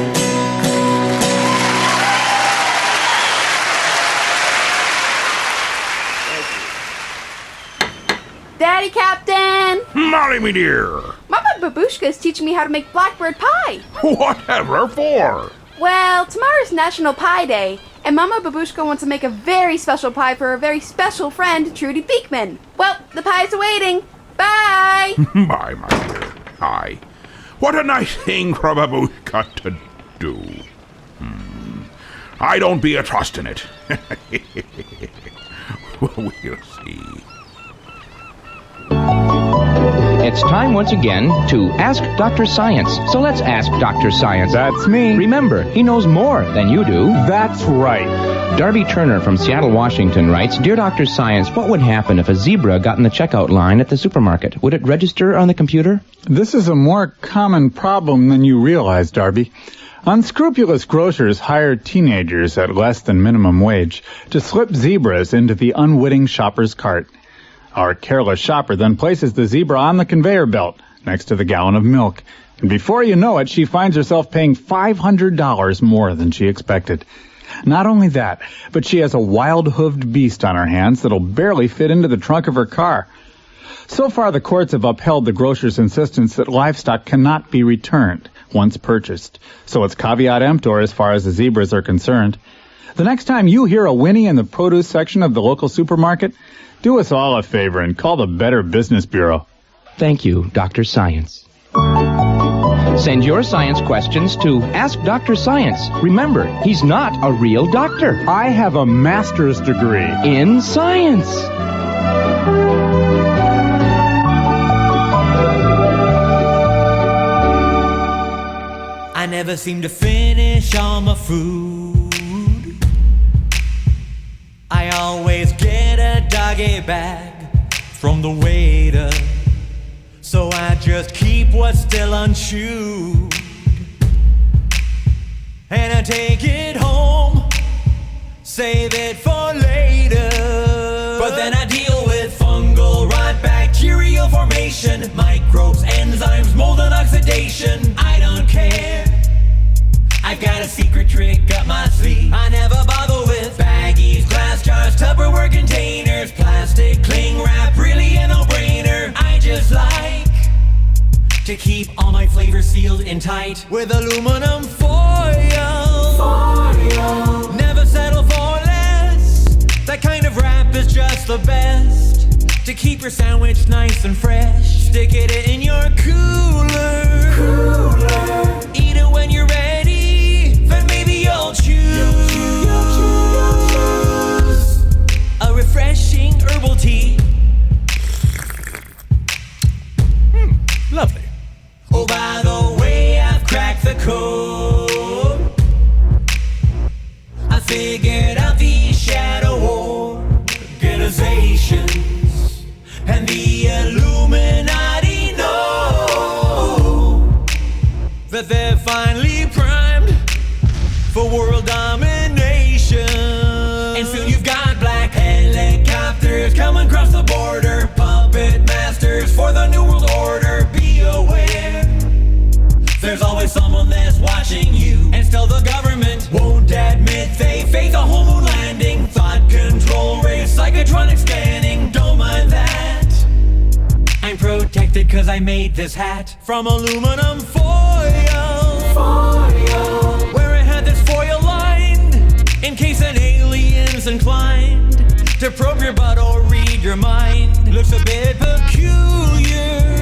Daddy Captain! Molly, me dear! Mama Babushka is teaching me how to make blackbird pie. Whatever for? Well, tomorrow's National Pie Day, and Mama Babushka wants to make a very special pie for her very special friend, Trudy Beekman. Well, the pie's awaiting. Bye! Bye, my dear. Aye. What a nice thing for a babushka to do. I don't be a trusting it. We'll see. It's time once again to Ask Dr. Science. So let's ask Dr. Science. That's me. Remember, he knows more than you do. That's right. Darby Turner from Seattle, Washington writes, Dear Dr. Science, what would happen if a zebra got in the checkout line at the supermarket? Would it register on the computer? This is a more common problem than you realize, Darby. Unscrupulous grocers hire teenagers at less than minimum wage to slip zebras into the unwitting shopper's cart. Our careless shopper then places the zebra on the conveyor belt next to the gallon of milk. And before you know it, she finds herself paying $500 more than she expected. Not only that, but she has a wild-hooved beast on her hands that'll barely fit into the trunk of her car. So far, the courts have upheld the grocer's insistence that livestock cannot be returned once purchased. So it's caveat emptor as far as the zebras are concerned. The next time you hear a whinny in the produce section of the local supermarket, do us all a favor and call the Better Business Bureau. Thank you, Dr. Science. Send your science questions to Ask Dr. Science. Remember, he's not a real doctor. I have a master's degree in science. I never seem to finish all my food. I always get a doggy bag from the waiter, so I just keep what's still unchewed, and I take it home, save it for later. But then I deal with fungal rot, bacterial formation, microbes, enzymes, mold and oxidation. I don't care, I've got a secret trick up my sleeve. I never bother with baggies, glass jars, Tupperware containers, plastic cling wrap, really a no-brainer. I just like to keep all my flavors sealed in tight with aluminum foil. Never settle for less. That kind of wrap is just the best. To keep your sandwich nice and fresh, stick it in your cooler. Eat it when you're ready, then maybe you'll choose a refreshing herbal tea. Lovely. Oh, by the way, I've cracked the code. I figured out the shadow organizations, and the Illuminati know that they're finally primed for world domination. And soon you've got black helicopters coming across the border, puppet masters for the New World Order. Be aware, there's always someone that's watching you, and still the government won't admit they fake a whole moon landing. Thought control race, psychotronic scanning, don't mind that. I'm protected cause I made this hat from aluminum foil, where it had this foil lined in case an alien's inclined to probe your butt or read your mind. Looks a bit peculiar,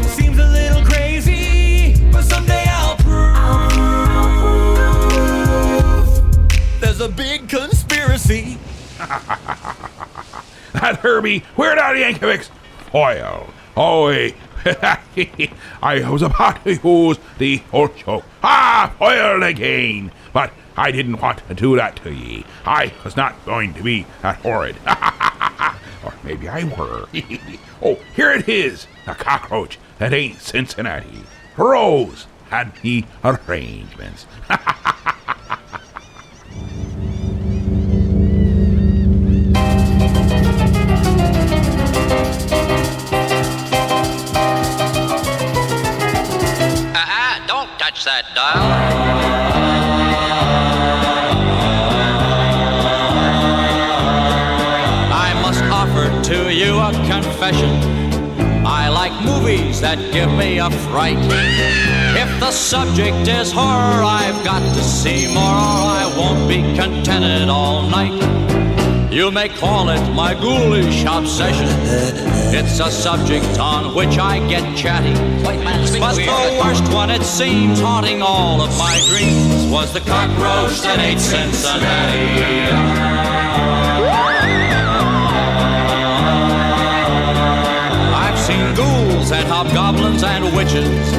seems a little crazy, but someday I'll prove there's a big conspiracy. That Herbie Weird Al Yankovic foil. Oh, I was about to use the old joke. Foiled again. But I didn't want to do that to ye. I was not going to be that horrid. Or maybe I were. Oh, here it is. The cockroach that ain't Cincinnati. Rose had me arrangements. Don't touch that dial. I must offer to you a confession. I like movies that give me a fright. If the subject is horror, I've got to see more, or I won't be contented all night. You may call it my ghoulish obsession. It's a subject on which I get chatty. But the worst one, it seems, haunting all of my dreams, was the cockroach that ate Cincinnati. I've seen ghouls and hobgoblins and witches,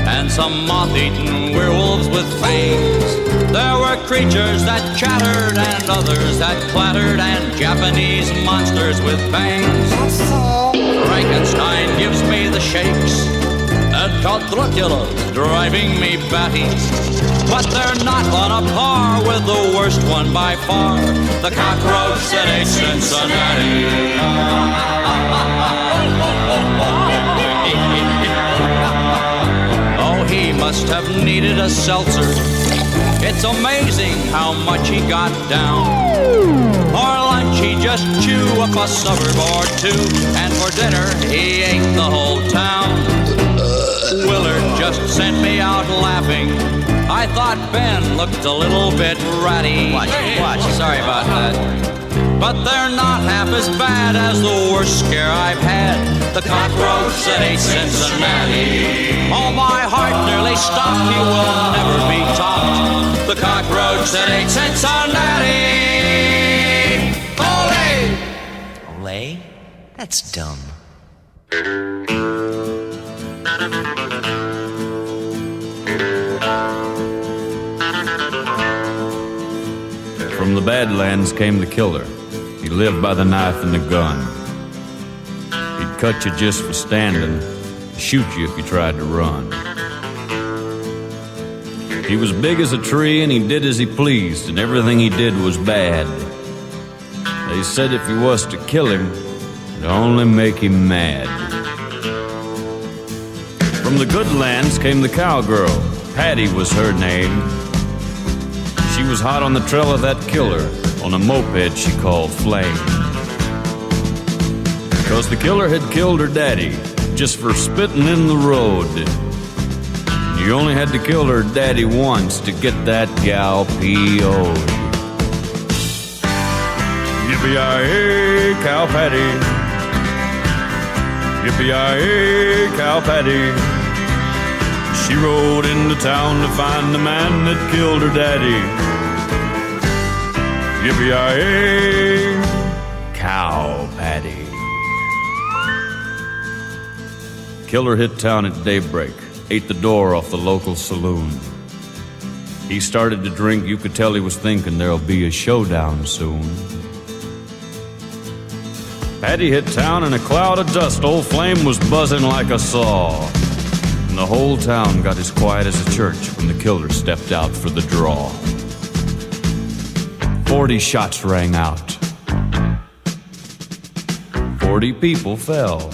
and some moth-eaten werewolves with fangs. There were creatures that chattered and others that clattered, and Japanese monsters with bangs. Frankenstein gives me the shakes, and Count Dracula's driving me batty. But they're not on a par with the worst one by far, the cockroach that ate Cincinnati. Oh, he must have needed a seltzer. It's amazing how much he got down. For lunch he just chew up a suburb or two, and for dinner he ate the whole town. Willard just sent me out laughing. I thought Ben looked a little bit ratty. Watch. Sorry about that. But they're not half as bad as the worst scare I've had, the cockroach that ate Cincinnati. Oh, my heart nearly stopped, he will never be topped, the cockroach that ate Cincinnati. Olé! Olay? That's dumb. From the Badlands came the killer. He lived by the knife and the gun. He'd cut you just for standing, shoot you if you tried to run. He was big as a tree and he did as he pleased, and everything he did was bad. They said if you was to kill him, it'd only make him mad. From the good lands came the cowgirl. Patty was her name. She was hot on the trail of that killer, on a moped she called Flame. 'Cause the killer had killed her daddy just for spitting in the road. You only had to kill her daddy once to get that gal PO'd. Yippee-yi-hey, cow Patty, Yippee-yi-yay, cow patty. She rode into town to find the man that killed her daddy. Yippee-yi-yay, cow patty. Killer hit town at daybreak, ate the door off the local saloon. He started to drink, you could tell he was thinking there'll be a showdown soon. Patty hit town in a cloud of dust, old Flame was buzzing like a saw. And the whole town got as quiet as a church when the killer stepped out for the draw. 40 shots rang out. 40 people fell.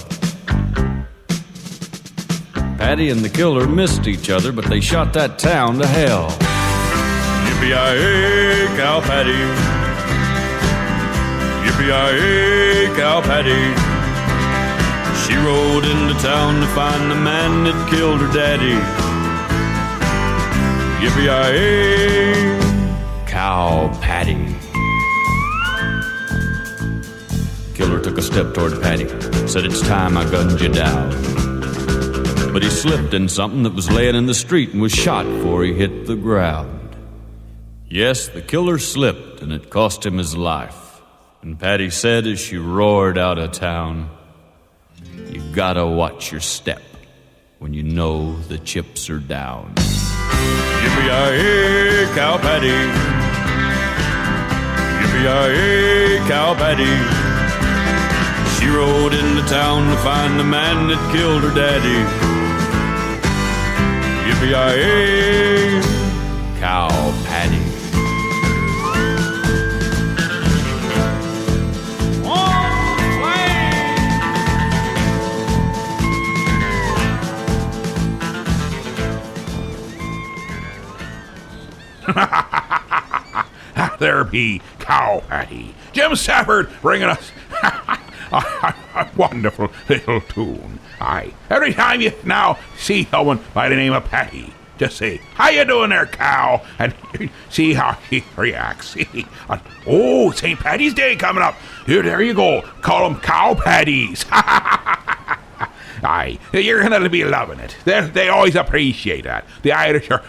Patty and the killer missed each other, but they shot that town to hell. Yippee-yi-yay, cow patty. Yippee-yi-yay, cow patty. She rode into town to find the man that killed her daddy. Yippee-yi-yay, cow patty. Killer took a step toward Patty, said, "It's time I gunned you down." But he slipped in something that was laying in the street and was shot before he hit the ground. Yes, the killer slipped, and it cost him his life. And Patty said as she roared out of town, "You gotta watch your step when you know the chips are down." Yippee-yi-yay, cow patty. Yippee-yi-yay, cow patty. She rode into town to find the man that killed her daddy. Yippee-yi-yay, cow patty. There be cow patty. Jim Stafford bringing us a wonderful little tune. Aye, every time you now see someone by the name of Patty, just say, "How you doing there, cow?" and see how he reacts. Oh, St. Patty's Day coming up. Here, there you go. Call them cow patties. Aye, you're going to be loving it. They always appreciate that. The Irish are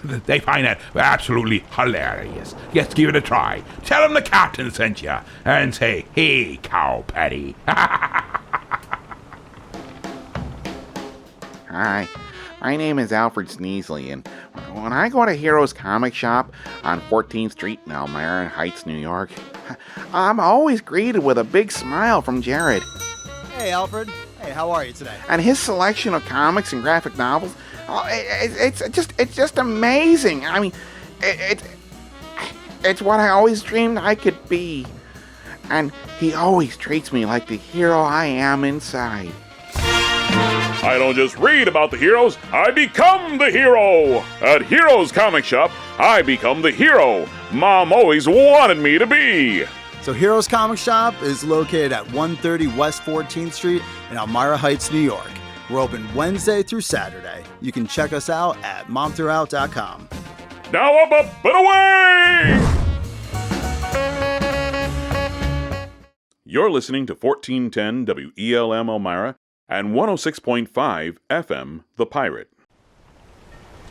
they find that absolutely hilarious. Just give it a try. Tell them the captain sent you and say, "Hey, cow patty." Hi, my name is Alfred Sneasley, and when I go to Heroes Comic Shop on 14th Street in Elmira Heights, New York, I'm always greeted with a big smile from Jared. Hey, Alfred. Hey, how are you today? And his selection of comics and graphic novels, it's just amazing. I mean, it's what I always dreamed I could be. And he always treats me like the hero I am inside. I don't just read about the heroes, I become the hero! At Heroes Comic Shop, I become the hero Mom always wanted me to be! So Heroes Comic Shop is located at 130 West 14th Street in Elmira Heights, New York. We're open Wednesday through Saturday. You can check us out at momthroughout.com. Now up and away! You're listening to 1410 WELM Elmira and 106.5 FM The Pirate.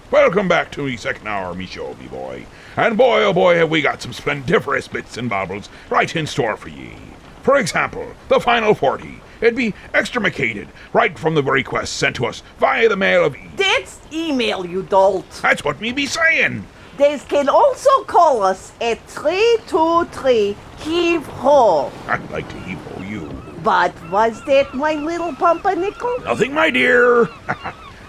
Welcome back to me second hour, me show, me boy. And boy, oh boy, have we got some splendiferous bits and baubles right in store for ye. For example, the Final 40. It'd be extremicated right from the request sent to us via the mail of... That's email, you dolt. That's what me be saying. They can also call us at 323-HEAVE-HO. I'd like to heave-ho you. But was that my little pumpernickel? Nothing, my dear.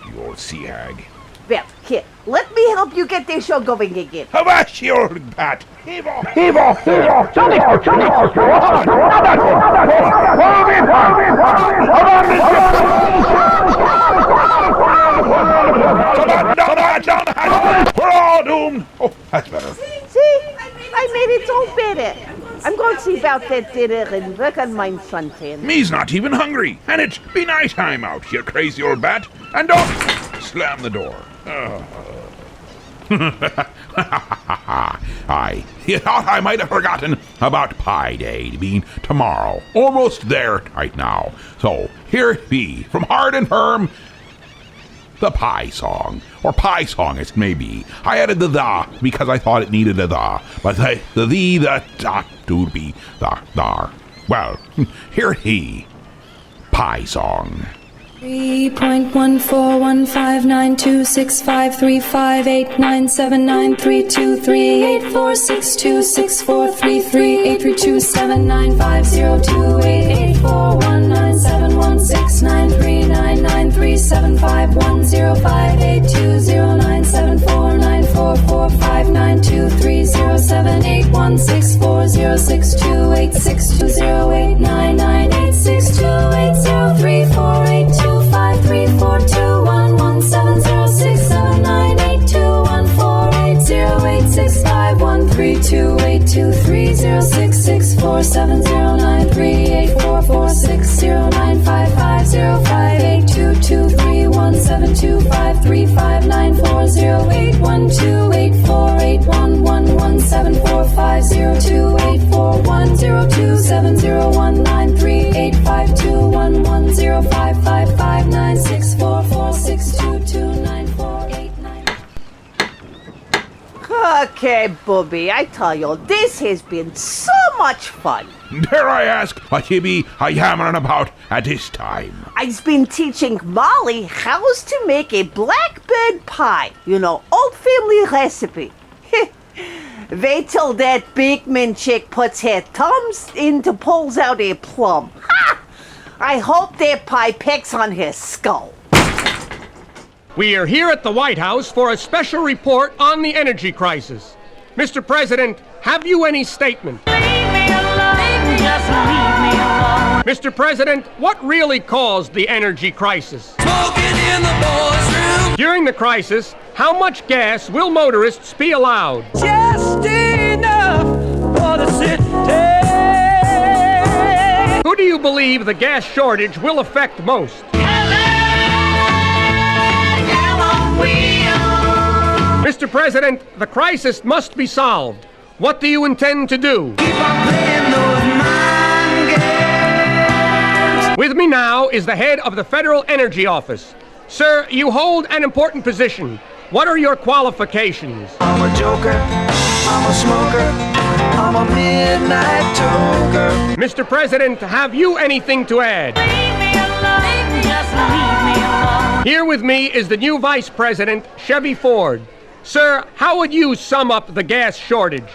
You old sea hag. Well, here, let me help you get this show going again. Avast, you old bat. Heave-ho! Heave-ho! Heave-ho! Johnny! We're all doomed. Oh, that's better. See? I made it so better. I'm going to see about that dinner and work on my suntan. Me's not even hungry, and it's be night time out, you crazy old bat. And don't slam the door. Aye, you thought I might have forgotten about Pi Day being tomorrow. Almost there right now. So here it be, from hard and firm, the Pi Song, or Pi Song as it may be. I added the because I thought it needed a the, but the would be the. Well, here it be, Pi Song. 282348221172505022317450288117452123456022948. Okay, Booby, I tell you, this has been so much fun. Dare I ask what ye be yammering about at this time? I've been teaching Molly how to make a blackbird pie. You know, old family recipe. Wait till that Beekman chick puts her thumbs in to pulls out a plum. Ha! I hope that pie pecks on his skull. We are here at the White House for a special report on the energy crisis. Mr. President, have you any statement? Leave me alone, just leave me alone. Mr. President, what really caused the energy crisis? Smoking in the boys' room. During the crisis, how much gas will motorists be allowed? Just enough for the city. Who do you believe the gas shortage will affect most? Mr. President, the crisis must be solved. What do you intend to do? Keep on playing those mind games. With me now is the head of the Federal Energy Office. Sir, you hold an important position. What are your qualifications? I'm a joker, I'm a smoker, I'm a midnight toker. Mr. President, have you anything to add? Leave me alone, just leave me alone. Here with me is the new Vice President, Chevy Ford. Sir, how would you sum up the gas shortage?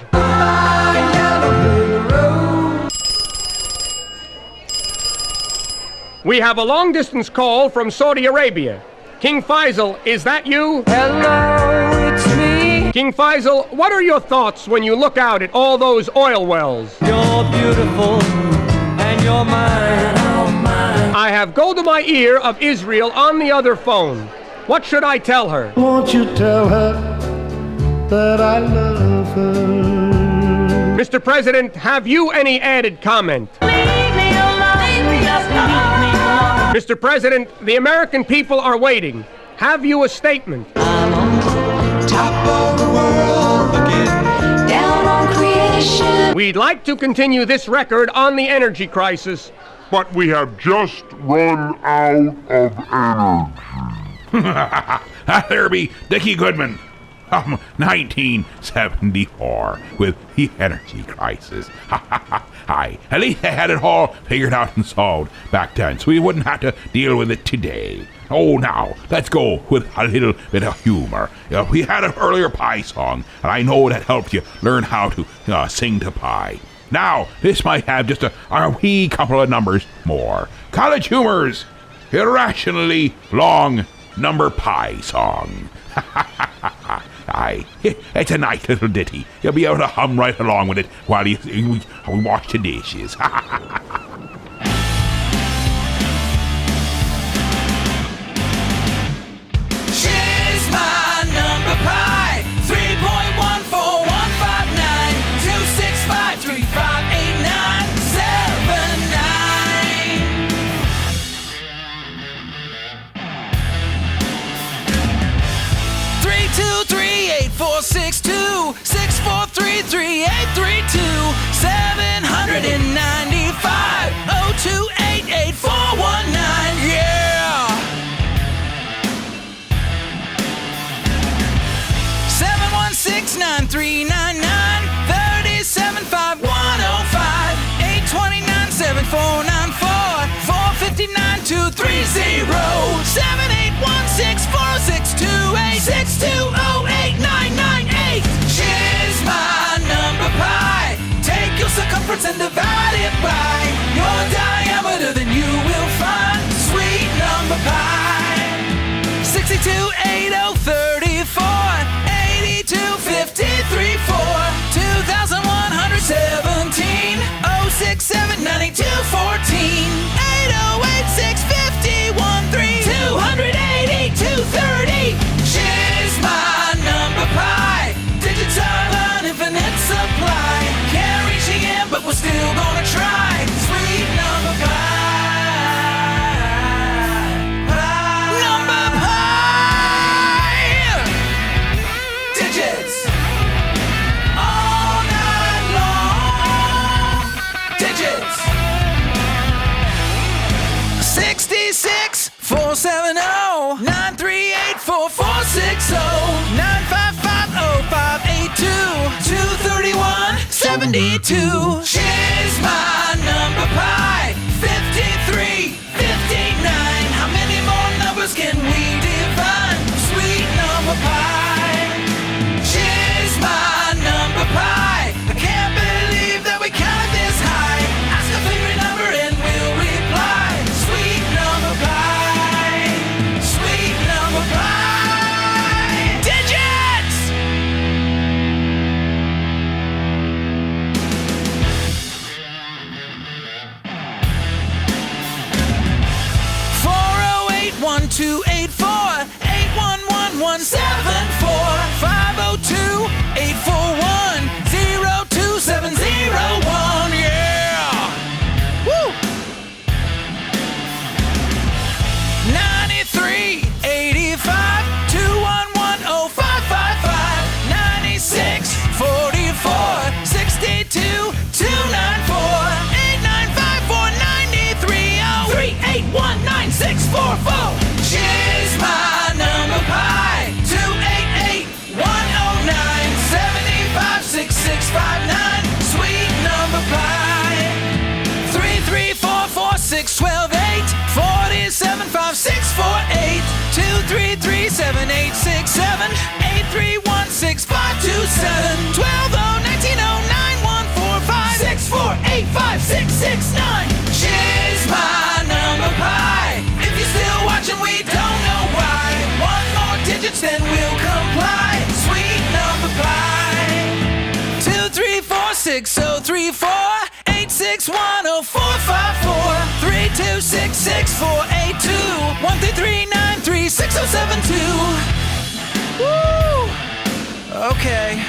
We have a long-distance call from Saudi Arabia. King Faisal, is that you? Hello, it's me. King Faisal, what are your thoughts when you look out at all those oil wells? You're beautiful, and you're mine, oh mine. I have Golda Meir of Israel on the other phone. What should I tell her? Won't you tell her that I love her? Mr. President, have you any added comment? Leave me alone, just leave me alone. Mr. President, the American people are waiting. Have you a statement? I'm on top of the world, looking down on creation. We'd like to continue this record on the energy crisis, but we have just run out of energy. There be Dickie Goodman. 1974 with the energy crisis. Aye, at least they had it all figured out and solved back then, so we wouldn't have to deal with it today. Oh, now, let's go with a little bit of humor. We had an earlier Pi song, and I know that helped you learn how to sing to Pi. Now, this might have just a wee couple of numbers more. College Humor's irrationally long number Pi song. Aye, it's a nice little ditty. You'll be able to hum right along with it while we wash the dishes. She's my number Pi. 3.14159358979. 3238462 6433 832 795 0288 419. Yeah! 716-9399 375105 829-7494 459-230 781-640-628 She's my number pi. Take your circumference and divide it by your diameter, then you will find sweet number pi. 628034 8253 4 2117 067 9214 808 650 13 280 230. She's my number pi. Digital infinite supply. Can't reach the end, but we're still gonna try. Sweet number pi. Number pi. Digits. All night long. Digits. 66 470 938 4460 955 0582 231 72. She's my number pi. 53 59. How many more numbers can we divine? Sweet number pi. She's my number pi. I can't believe that we counted this high. Ask a favorite number and we'll reply. Sweet number pi. Sweet number pi. Digits! One two 884 811 174 502 841 02701. Yeah! Woo! 93 85 211 0555 96 44 62 294 895 493 381 9644. She's my number pi. 288 109 75 6659. Sweet number pi. 33446 12 8 47 5648 233 7867 8316 527 12 19 09 145 6485 669. She's my number pi. If you're still watching, we don't know why. One more digits, then we'll comply. Sweet number pi. 2346034 8610454 3266 482 13393 6072. Woo! Okay.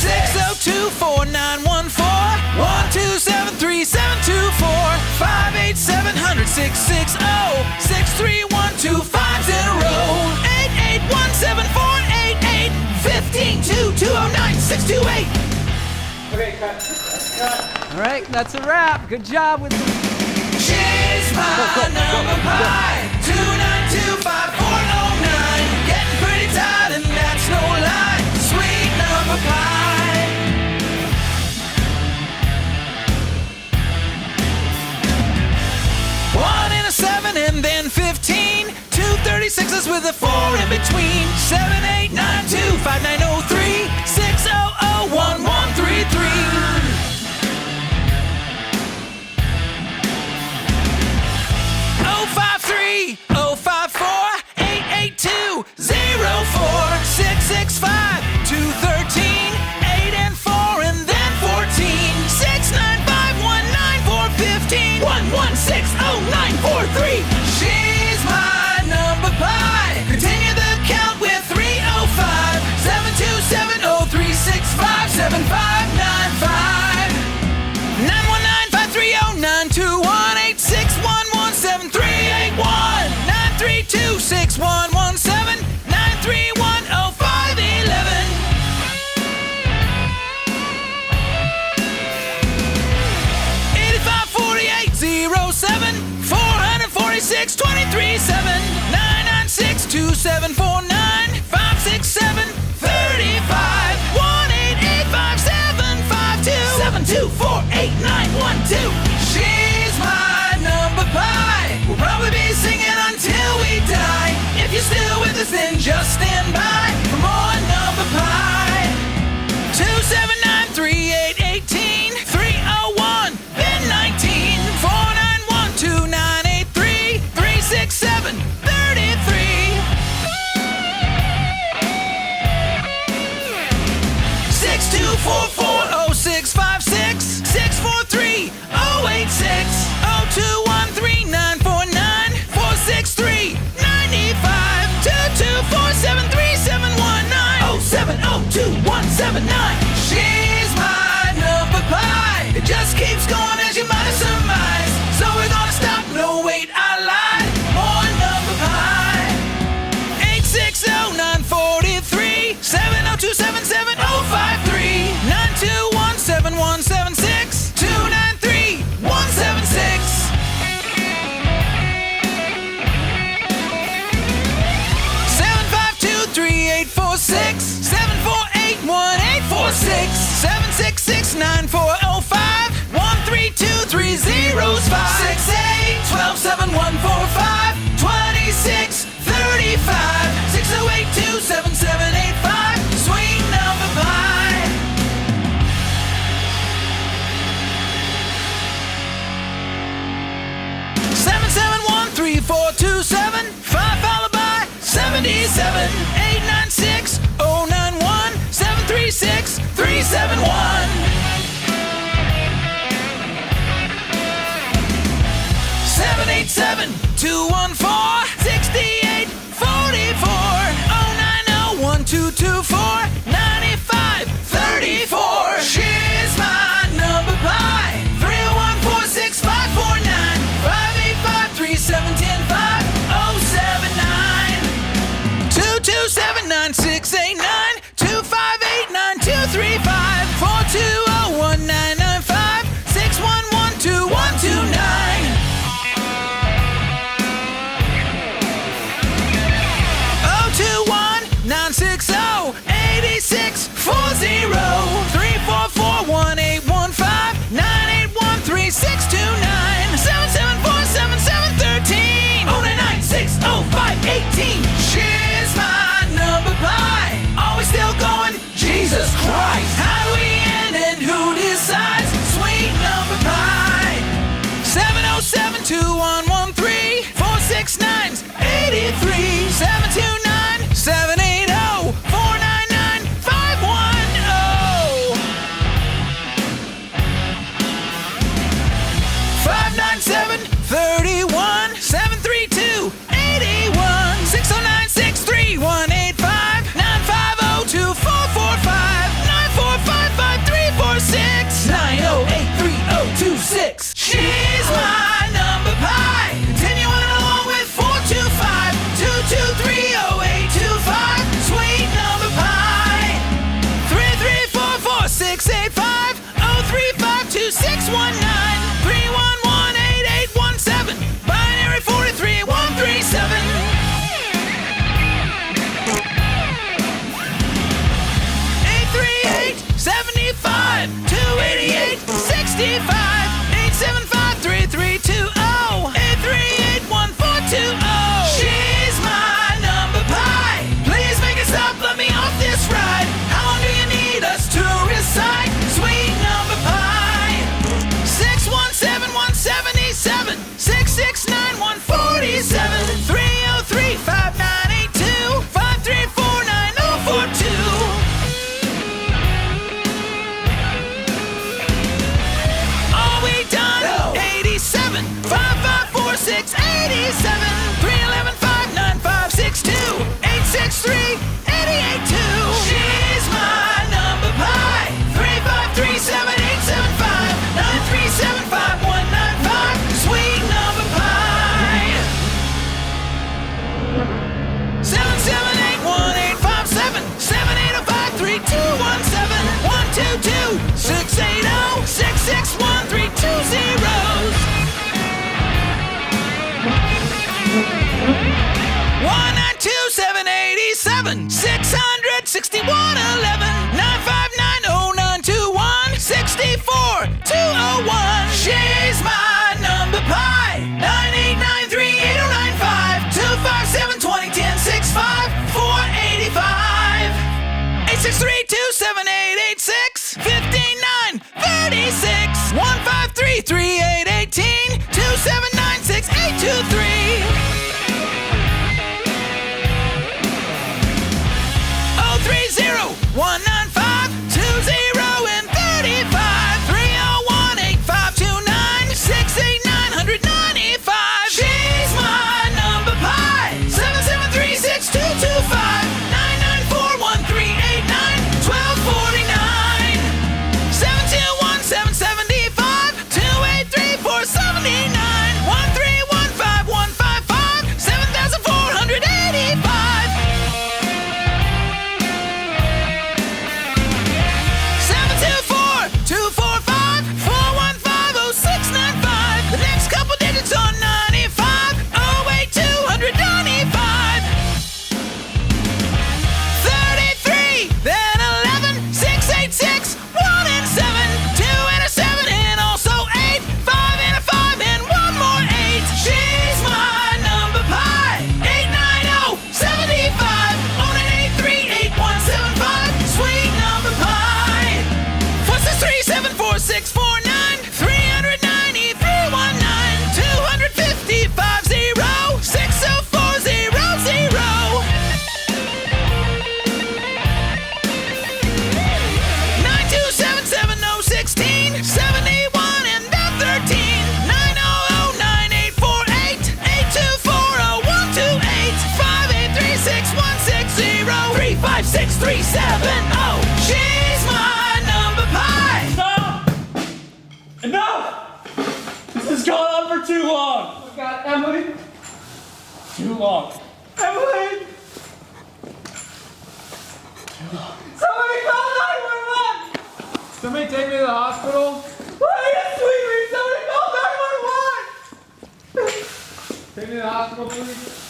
602-4914 1273724 58700 660 631 250 8817488 152209 628. Okay, cut. All right, that's a wrap. Good job with the... She's my number pi. 2925409. Getting pretty tired, and that's no lie. Sweet number pi. One and a 7 and then 15. 236s with a 4 in between. 78925903 6001133. 053 054 882 04 665 213 8 and 4 and then 14 695 194 15 116 0943. She's my number pi. Continue the count with 305 727 0365 7595 919 530 921 8611 7381 932 6117 931 0511. 643-086, 0213-469-463-95-22473719. She's my number pie. It just keeps going as you might have surmised. So we're gonna stop. No, wait, I lied. More number pie. 860-943, 702-77053, 921-7176, 293-176. 752-3846, 748-1846, 766-9405, 132-305, 68-12-7145, 26-35, 608-27785, sweet number pie. Seven 5 followed by 77, 896-091, 736-371. 787-214-68-44, 090-1224-95-34. She's my number pie. 301-46549, 585-3710-5, 227-9689, 2589-235, 420-1995, 611-2129. 021-960-8640, 344-1815, 981-3629, 774-7713, 099-605-18. She's my number pie. Always still going, Jesus Christ. How do we end and who decides? Sweet number pie. 707-2113, 469-83, 729-780-499-510. 597-31, 732-81, 609-63185, 950-2445, 945-5346, 908-3026. She's my number pie. Continuing along with 425-223-0825, sweet number pie. 334-4685-035-2619, 311-8817, binary 43137. 838-75-288-65, 875-3320, 838-1420. She's my number pie. Please make it stop, let me off this ride. How long do you need us to recite? Sweet number pie. 617-177, 669-147, 303-5982, 534-9042. Are we done? No. 87 5546 87 311 59562 863 882. She's my number pie. 3537875 9375195. Sweet number pie. 7781857 7805321 122 680 661 320. 192-787 661 11 959-0921 64 201. She's my number pie. 9893-8095 257-2010 65 485 863-278-86 5936 153-3818 2796-823. 030-195-20 370. She's my number pie. Stop! Enough! This has gone on for too long. Oh God, Emily. Too long. Emily. Somebody call 911. Somebody take me to the hospital. Please, sweetie, somebody call 911. Take me to the hospital, please.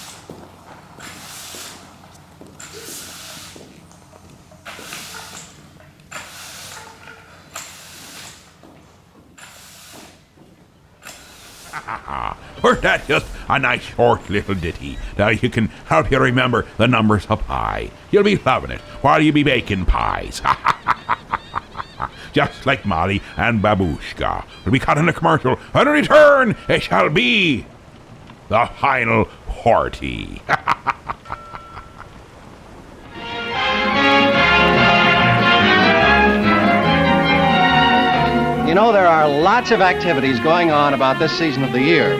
Or that just a nice short little ditty that you can help you remember the numbers of pi. You'll be loving it while you be baking pies. Just like Molly and Babushka. We'll be cutting a commercial. When we return, it shall be the final party. You know, there are lots of activities going on about this season of the year.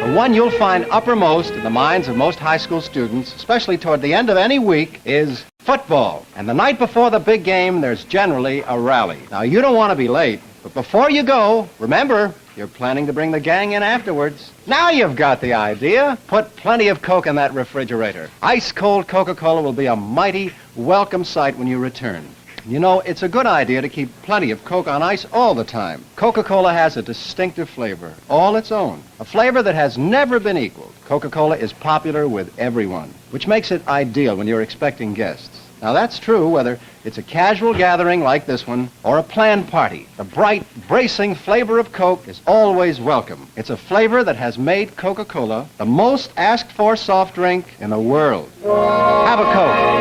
The one you'll find uppermost in the minds of most high school students, especially toward the end of any week, is football. And the night before the big game, there's generally a rally. Now, you don't want to be late, but before you go, remember, you're planning to bring the gang in afterwards. Now you've got the idea. Put plenty of Coke in that refrigerator. Ice-cold Coca-Cola will be a mighty welcome sight when you return. You know, it's a good idea to keep plenty of Coke on ice all the time. Coca-Cola has a distinctive flavor, all its own. A flavor that has never been equaled. Coca-Cola is popular with everyone, which makes it ideal when you're expecting guests. Now, that's true whether it's a casual gathering like this one or a planned party. The bright, bracing flavor of Coke is always welcome. It's a flavor that has made Coca-Cola the most asked-for soft drink in the world. Have a Coke.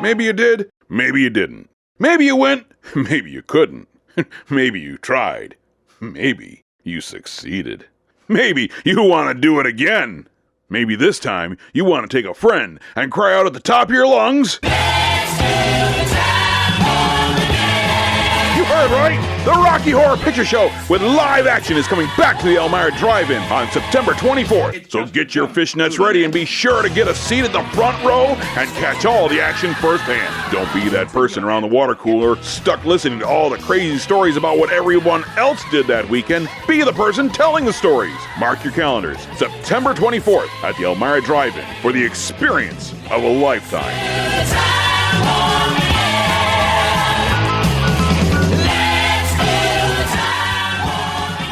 Maybe you did, maybe you didn't. Maybe you went, maybe you couldn't. Maybe you tried. Maybe you succeeded. Maybe you want to do it again. Maybe this time you want to take a friend and cry out at the top of your lungs. You heard right. The Rocky Horror Picture Show with live action is coming back to the Elmira Drive-In on September 24th. So get your fishnets ready and be sure to get a seat at the front row and catch all the action firsthand. Don't be that person around the water cooler stuck listening to all the crazy stories about what everyone else did that weekend. Be the person telling the stories. Mark your calendars. September 24th at the Elmira Drive-In for the experience of a lifetime.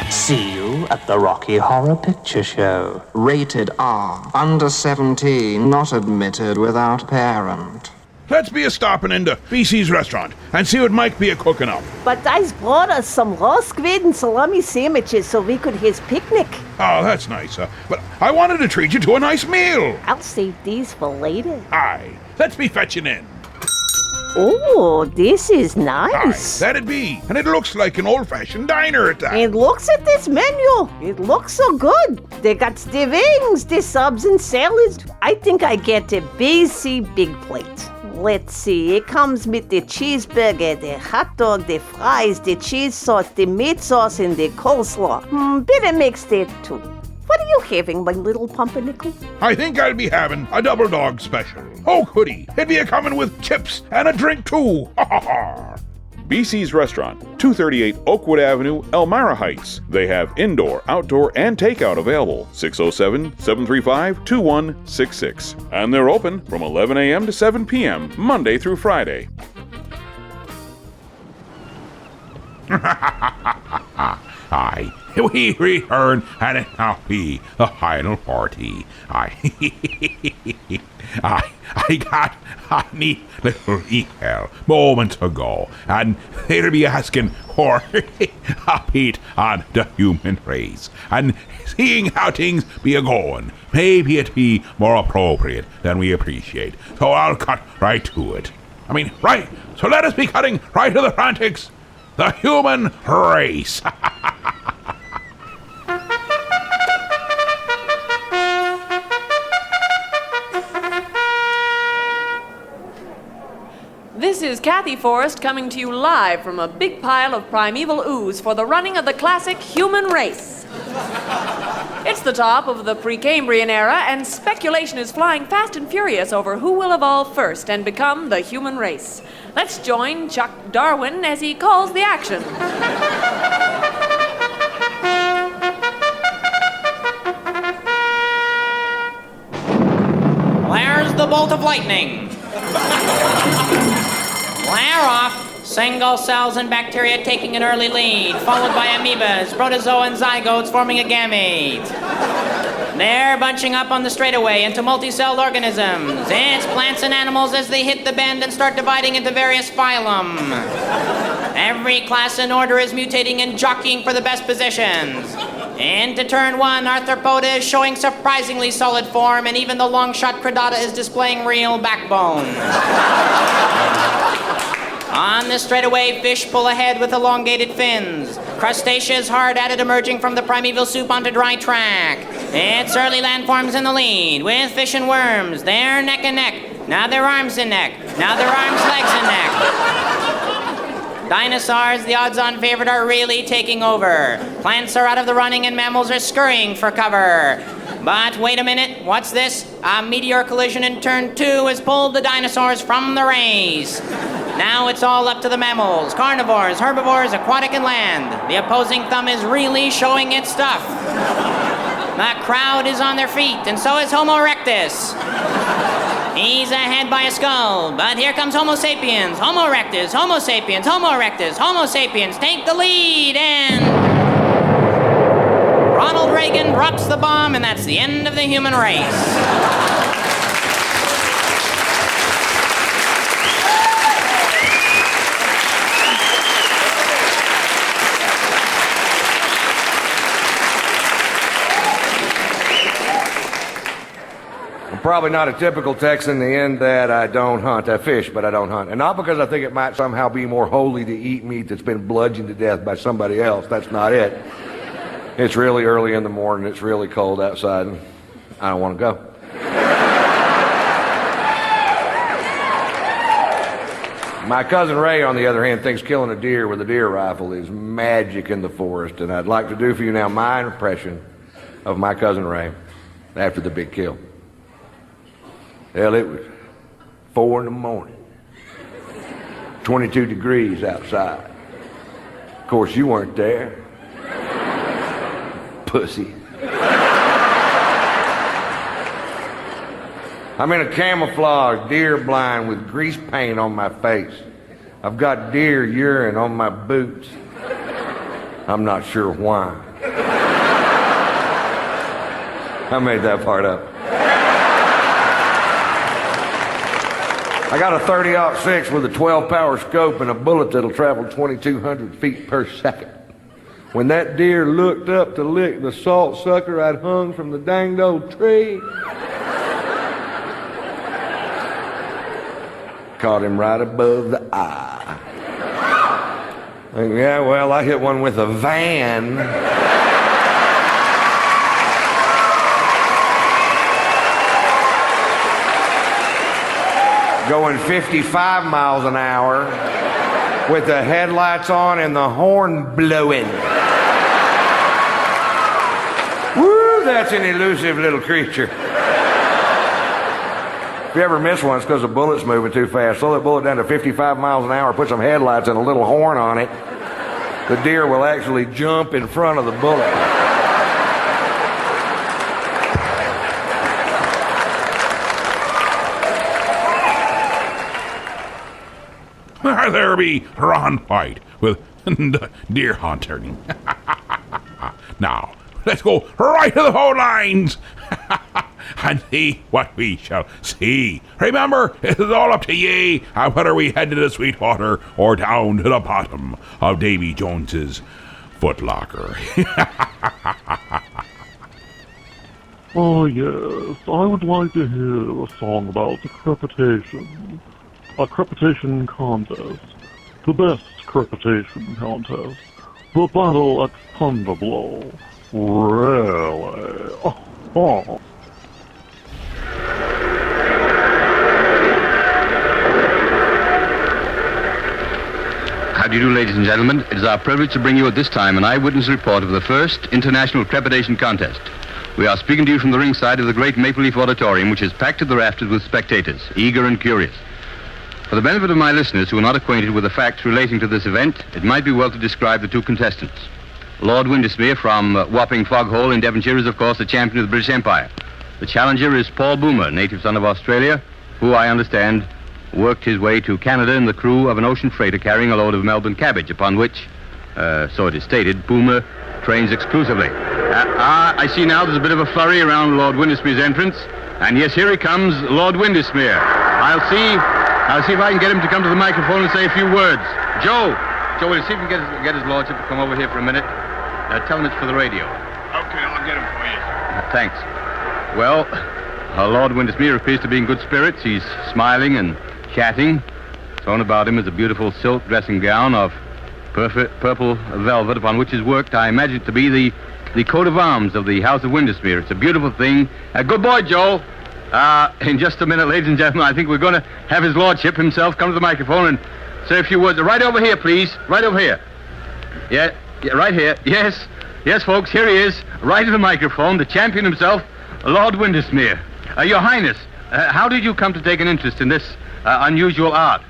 See you at the Rocky Horror Picture Show. Rated R. Under 17. Not admitted without parent. Let's be a stopping into BC's restaurant and see what Mike be a cooking up. But I brought us some raw squid and salami sandwiches so we could his picnic. Oh, that's nice. But I wanted to treat you to a nice meal. I'll save these for later. Aye. Let's be fetching in. Oh, this is nice. Aye, that'd be. And it looks like an old-fashioned diner at that. And looks at this menu. It looks so good. They got the wings, the subs and salads. I think I get a BC big plate. Let's see. It comes with the cheeseburger, the hot dog, the fries, the cheese sauce, the meat sauce, and the coleslaw. Better mix that too. What are you having, my little pumpernickel? I think I'll be having a double dog special. Oh, goody. It'd be a-coming with chips and a drink, too. Ha ha ha. BC's Restaurant, 238 Oakwood Avenue, Elmira Heights. They have indoor, outdoor, and takeout available. 607-735-2166. And they're open from 11 a.m. to 7 p.m., Monday through Friday. Aye, we return and it now be the final party. I got a neat little email moments ago, and they'll be asking for a beat on the human race, and seeing how things be a-going, maybe it be more appropriate than we appreciate. So I'll cut right to it. Right, so let us be cutting right to the frantics. The human race. This is Kathy Forrest coming to you live from a big pile of primeval ooze for the running of the classic Human Race. It's the top of the Precambrian era, and speculation is flying fast and furious over who will evolve first and become the human race. Let's join Chuck Darwin as he calls the action. There's the bolt of lightning. Flare off. Single cells and bacteria taking an early lead, followed by amoebas, protozoa, and zygotes forming a gamete. They're bunching up on the straightaway into multicelled organisms. It's plants and animals as they hit the bend and start dividing into various phylum. Every class and order is mutating and jockeying for the best positions. Into turn one, Arthropoda is showing surprisingly solid form, and even the long-shot Chordata is displaying real backbone. On the straightaway, fish pull ahead with elongated fins. Crustaceans hard at it, emerging from the primeval soup onto dry track. It's early landforms in the lead, with fish and worms. They're neck and neck. Now their arms and neck. Now their arms, legs, and neck. Dinosaurs, the odds-on favorite, are really taking over. Plants are out of the running and mammals are scurrying for cover. But wait a minute, what's this? A meteor collision in turn 2 has pulled the dinosaurs from the race. Now it's all up to the mammals, carnivores, herbivores, aquatic and land. The opposing thumb is really showing its stuff. The crowd is on their feet, and so is Homo erectus. He's ahead by a skull, but here comes Homo sapiens, Homo erectus, Homo sapiens, Homo erectus, Homo sapiens take the lead, and Ronald Reagan drops the bomb, and that's the end of the human race. Probably not a typical Texan in that I don't hunt. I fish, but I don't hunt. And not because I think it might somehow be more holy to eat meat that's been bludgeoned to death by somebody else. That's not it. It's really early in the morning. It's really cold outside, and I don't want to go. My cousin Ray, on the other hand, thinks killing a deer with a deer rifle is magic in the forest, and I'd like to do for you now my impression of my cousin Ray after the big kill. Hell, it was 4 in the morning, 22 degrees outside. Of course, you weren't there. Pussy. I'm in a camouflage deer blind with grease paint on my face. I've got deer urine on my boots. I'm not sure why. I made that part up. I got a 30-06 with a 12-power scope and a bullet that'll travel 2,200 feet per second. When that deer looked up to lick the salt sucker I'd hung from the danged old tree, caught him right above the eye. Yeah, well, I hit one with a van. Going 55 miles an hour with the headlights on and the horn blowing. Woo, that's an elusive little creature. If you ever miss one, it's because the bullet's moving too fast. Slow that bullet down to 55 miles an hour, put some headlights and a little horn on it. The deer will actually jump in front of the bullet. There be Ron White with deer hunting. Now, let's go right to the phone lines and see what we shall see. Remember, it is all up to ye whether we head to the Sweetwater or down to the bottom of Davy Jones's footlocker. Oh, yes, I would like to hear a song about the crepitation. A crepitation contest. The best crepitation contest. The battle at Thunderblow. Really? Oh. How do you do, ladies and gentlemen? It is our privilege to bring you at this time an eyewitness report of the first International Crepitation Contest. We are speaking to you from the ringside of the great Maple Leaf Auditorium, which is packed to the rafters with spectators, eager and curious. For the benefit of my listeners who are not acquainted with the facts relating to this event, it might be well to describe the two contestants. Lord Windesmere from Wapping Foghole in Devonshire is, of course, the champion of the British Empire. The challenger is Paul Boomer, native son of Australia, who, I understand, worked his way to Canada in the crew of an ocean freighter carrying a load of Melbourne cabbage, upon which, so it is stated, Boomer trains exclusively. I see now there's a bit of a flurry around Lord Windesmere's entrance. And yes, here he comes, Lord Windesmere. I'll see if I can get him to come to the microphone and say a few words. Joe, will you see if we can get his lordship to come over here for a minute? Tell him it's for the radio. Okay, I'll get him for you. Thanks. Well, Lord Windesmere appears to be in good spirits. He's smiling and chatting. Thrown about him is a beautiful silk dressing gown of perfect purple velvet, upon which is worked, I imagine it to be the coat of arms of the House of Windesmere. It's a beautiful thing. Good boy, Joel. In just a minute, ladies and gentlemen, I think we're going to have his lordship himself come to the microphone and say a few words. Right over here, please. Right over here. Yeah, right here. Yes, folks, here he is, right at the microphone, the champion himself, Lord Windesmere. Your Highness, how did you come to take an interest in this unusual art?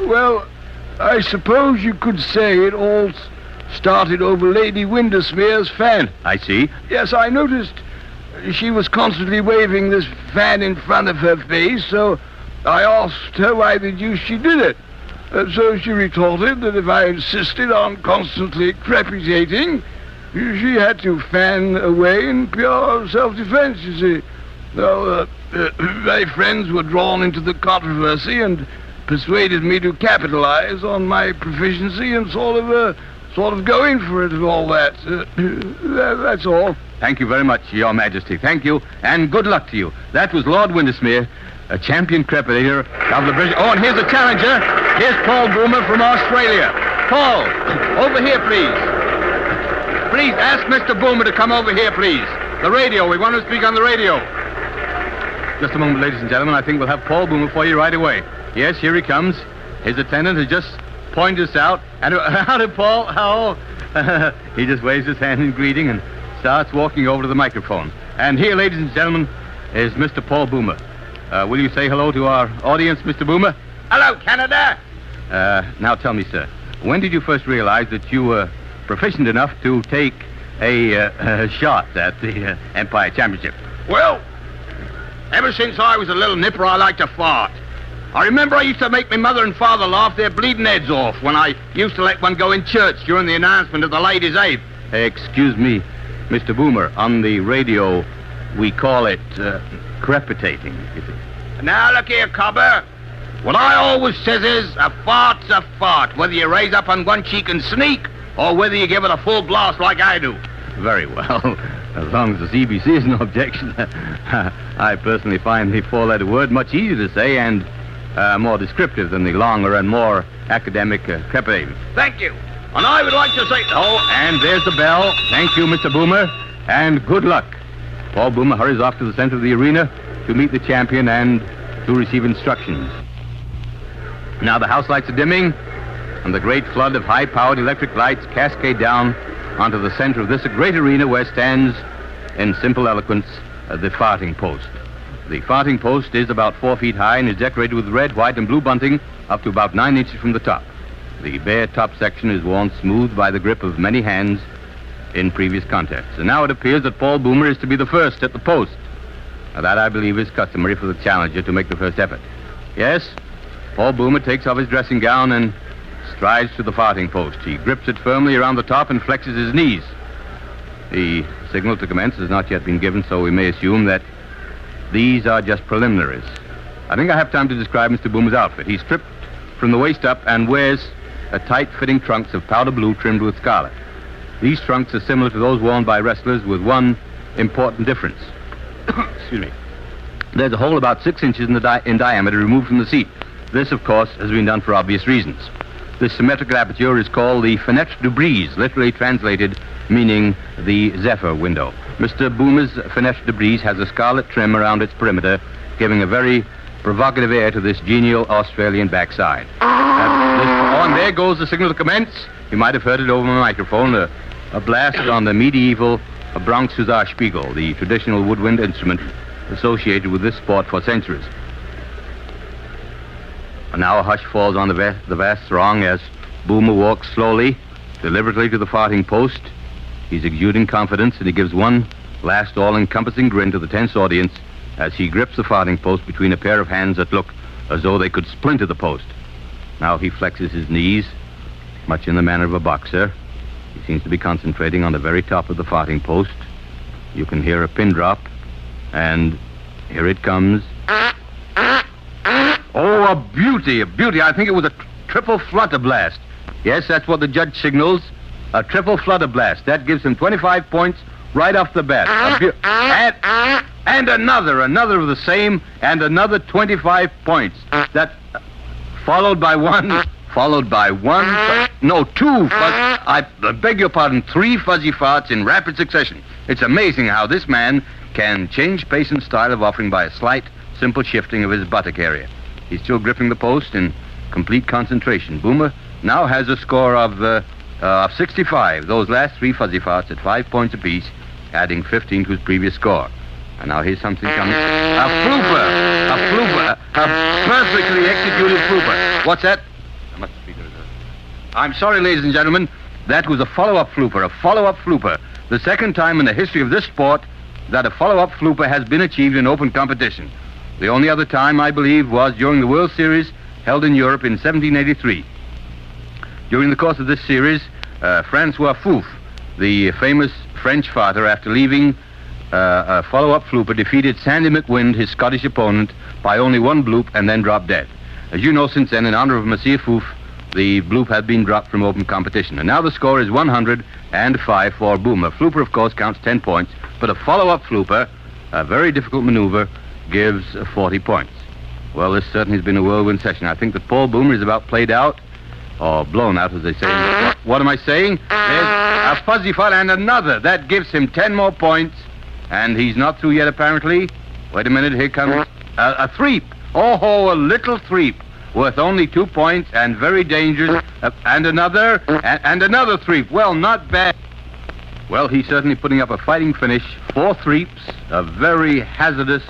Well, I suppose you could say it all started over Lady Windesmere's fan. I see. Yes, I noticed she was constantly waving this fan in front of her face, so I asked her why the deuce she did it. So she retorted that if I insisted on constantly crepitating, she had to fan away in pure self-defense, you see. So, my friends were drawn into the controversy and persuaded me to capitalize on my proficiency and sort of going for it and all that. That's all. Thank you very much, Your Majesty. Thank you, and good luck to you. That was Lord Windesmere, a champion crepitator of the British... Oh, and here's the challenger. Here's Paul Boomer from Australia. Paul, over here, please. Please, ask Mr. Boomer to come over here, please. The radio. We want to speak on the radio. Just a moment, ladies and gentlemen. I think we'll have Paul Boomer for you right away. Yes, here he comes. His attendant has just pointed us out. And how did Paul? How? He just waves his hand in greeting and starts walking over to the microphone. And here, ladies and gentlemen, is Mr. Paul Boomer. Will you say hello to our audience, Mr. Boomer? Hello, Canada. Now tell me, sir, when did you first realize that you were proficient enough to take a shot at the Empire Championship? Well, ever since I was a little nipper, I liked to fart. I remember I used to make my mother and father laugh their bleeding heads off when I used to let one go in church during the announcement of the Ladies' Aid. Excuse me, Mr. Boomer, on the radio, we call it crepitating, you see. Now, look here, Cobber. What I always says is, a fart's a fart, whether you raise up on one cheek and sneak, or whether you give it a full blast like I do. Very well. As long as the CBC is no objection. I personally find the four-letter word much easier to say and more descriptive than the longer and more academic crepitating. Thank you. And I would like to say... Oh, and there's the bell. Thank you, Mr. Boomer, and good luck. Paul Boomer hurries off to the center of the arena to meet the champion and to receive instructions. Now the house lights are dimming, and the great flood of high-powered electric lights cascade down onto the center of this great arena where stands, in simple eloquence, the farting post. The farting post is about 4 feet high and is decorated with red, white, and blue bunting up to about 9 inches from the top. The bare top section is worn smooth by the grip of many hands in previous contests. And now it appears that Paul Boomer is to be the first at the post. Now that, I believe, is customary for the challenger to make the first effort. Yes, Paul Boomer takes off his dressing gown and strides to the farting post. He grips it firmly around the top and flexes his knees. The signal to commence has not yet been given, so we may assume that these are just preliminaries. I think I have time to describe Mr. Boomer's outfit. He's stripped from the waist up and wears tight-fitting trunks of powder blue trimmed with scarlet. These trunks are similar to those worn by wrestlers with one important difference. Excuse me. There's a hole about 6 inches in diameter removed from the seat. This, of course, has been done for obvious reasons. This symmetrical aperture is called the fenêtre de brise, literally translated meaning the zephyr window. Mr. Boomer's fenêtre de brise has a scarlet trim around its perimeter, giving a very provocative air to this genial Australian backside. And there goes the signal to commence. You might have heard it over my microphone, a blast on the medieval a Bronx Hussar-Spiegel, the traditional woodwind instrument associated with this sport for centuries. And now a hush falls on the vast throng as Boomer walks slowly, deliberately to the farthing post. He's exuding confidence, and he gives one last all-encompassing grin to the tense audience as he grips the farthing post between a pair of hands that look as though they could splinter the post. Now he flexes his knees, much in the manner of a boxer. He seems to be concentrating on the very top of the farthing post. You can hear a pin drop, and here it comes. Oh, a beauty, a beauty. I think it was a triple flutter blast. Yes, that's what the judge signals. A triple flutter blast. That gives him 25 points right off the bat. And another of the same, and another 25 points. That followed by two. I beg your pardon, 3 fuzzy farts in rapid succession. It's amazing how this man can change pace and style of offering by a slight, simple shifting of his buttock area. He's still gripping the post in complete concentration. Boomer now has a score of 65. Those last 3 fuzzy farts at 5 points apiece, adding 15 to his previous score. And now here's something coming. A flooper, a perfectly executed flooper. What's that? I'm sorry, ladies and gentlemen. That was a follow-up flooper. The second time in the history of this sport that a follow-up flooper has been achieved in open competition. The only other time, I believe, was during the World Series held in Europe in 1783. During the course of this series, Francois Fouf, the famous French farter, after leaving a follow-up flooper, defeated Sandy McWind, his Scottish opponent, by only 1 bloop and then dropped dead. As you know, since then, in honor of Monsieur Fouf, the bloop had been dropped from open competition. And now the score is 105 for Boomer. Flooper, of course, counts 10 points, but a follow-up flooper, a very difficult maneuver, gives 40 points. Well, this certainly has been a whirlwind session. I think that Paul Boomer is about played out, or blown out, as they say. What am I saying? There's a fuzzy fart and another. That gives him 10 more points, and he's not through yet, apparently. Wait a minute, here comes a threep. Oh, a little threep, worth only 2 points and very dangerous. And another threep. Well, not bad. Well, he's certainly putting up a fighting finish. 4 threeps, a very hazardous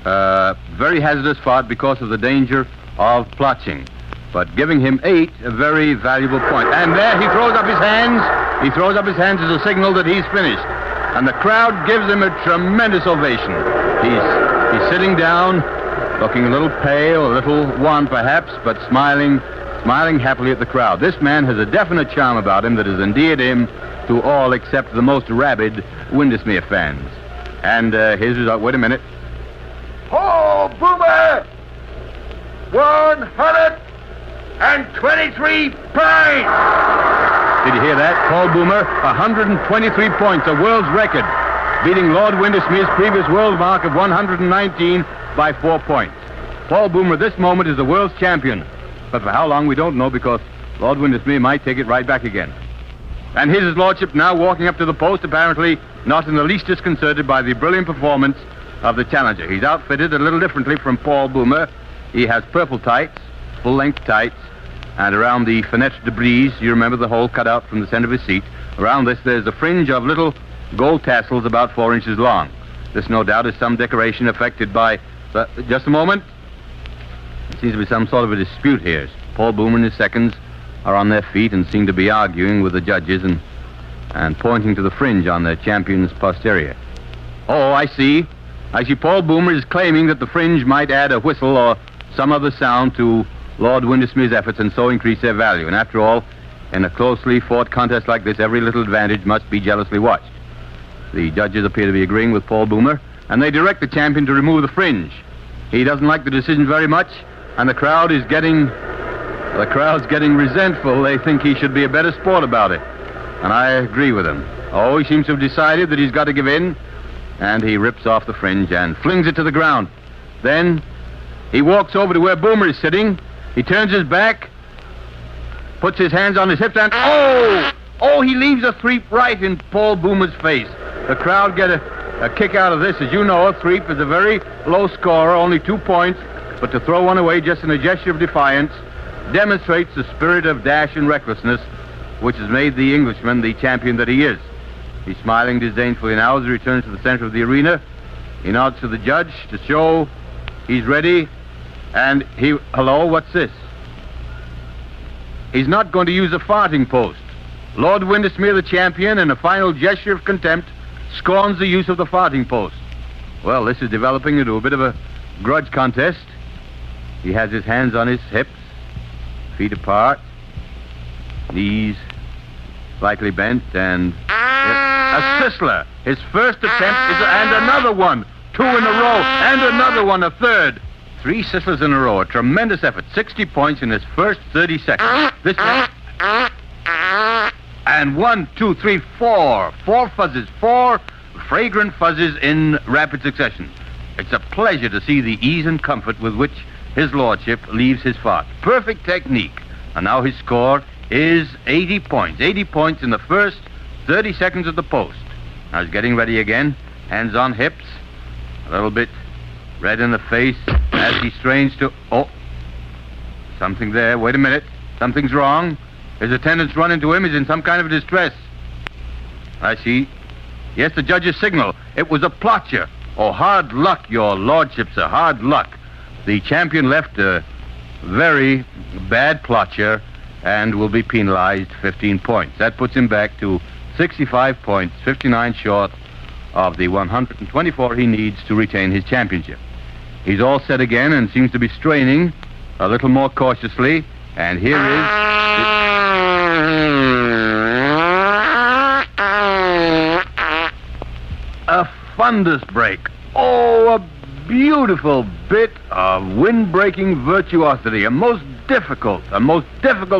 fart because of the danger of plotching. But giving him 8, a very valuable point. And there he throws up his hands. He throws up his hands as a signal that he's finished. And the crowd gives him a tremendous ovation. He's sitting down, looking a little pale, a little wan perhaps, but smiling happily at the crowd. This man has a definite charm about him that has endeared him to all except the most rabid Windesmere fans. And his result, wait a minute. Oh, Boomer! 123 points! Did you hear that? Paul Boomer, 123 points, a world's record, beating Lord Windesmere's previous world mark of 119 by 4 points. Paul Boomer, this moment, is the world's champion. But for how long, we don't know, because Lord Windesmere might take it right back again. And here's his lordship now walking up to the post, apparently not in the least disconcerted by the brilliant performance of the challenger. He's outfitted a little differently from Paul Boomer. He has purple tights, full-length tights, and around the fenêtre de brise, you remember the hole cut out from the center of his seat, around this there's a fringe of little gold tassels about 4 inches long. This, no doubt, is some decoration affected by... just a moment. There seems to be some sort of a dispute here. Paul Boomer and his seconds are on their feet and seem to be arguing with the judges and pointing to the fringe on their champion's posterior. Oh, I see. Paul Boomer is claiming that the fringe might add a whistle or some other sound to Lord Windesmere's efforts and so increase their value. And after all, in a closely fought contest like this, every little advantage must be jealously watched. The judges appear to be agreeing with Paul Boomer, and they direct the champion to remove the fringe. He doesn't like the decision very much, and the crowd's getting resentful. They think he should be a better sport about it. And I agree with him. Oh, he seems to have decided that he's got to give in, and he rips off the fringe and flings it to the ground. Then he walks over to where Boomer is sitting. He turns his back, puts his hands on his hips, and he leaves a threep right in Paul Boomer's face. The crowd get a kick out of this. As you know, a threep is a very low scorer, only 2 points, but to throw one away just in a gesture of defiance demonstrates the spirit of dash and recklessness which has made the Englishman the champion that he is. He's smiling disdainfully now as he returns to the center of the arena. He nods to the judge to show he's ready. And hello, what's this? He's not going to use a farting post. Lord Windesmere, the champion, in a final gesture of contempt, scorns the use of the farting post. Well, this is developing into a bit of a grudge contest. He has his hands on his hips, feet apart, knees slightly bent, and a Sisler. His first attempt and another one. 2 in a row, and another one, a third. 3 Sislers in a row, a tremendous effort. 60 points in his first 30 seconds. This and 1, 2, 3, 4. 4 fuzzes, 4 fragrant fuzzes in rapid succession. It's a pleasure to see the ease and comfort with which his lordship leaves his fart. Perfect technique. And now his score is 80 points. 80 points in the first 30 seconds of the post. Now he's getting ready again. Hands on hips. A little bit red in the face as he strains to... Oh, something there. Wait a minute. Something's wrong. His attendants run into him. He's in some kind of distress. I see. Yes, the judge's signal. It was a plotcher. Oh, hard luck, your lordship, sir. Hard luck. The champion left a very bad plotcher and will be penalized 15 points. That puts him back to 65 points, 59 short of the 124 he needs to retain his championship. He's all set again and seems to be straining a little more cautiously. And here is... a fundus break. Oh, a beautiful bit of wind-breaking virtuosity. A most difficult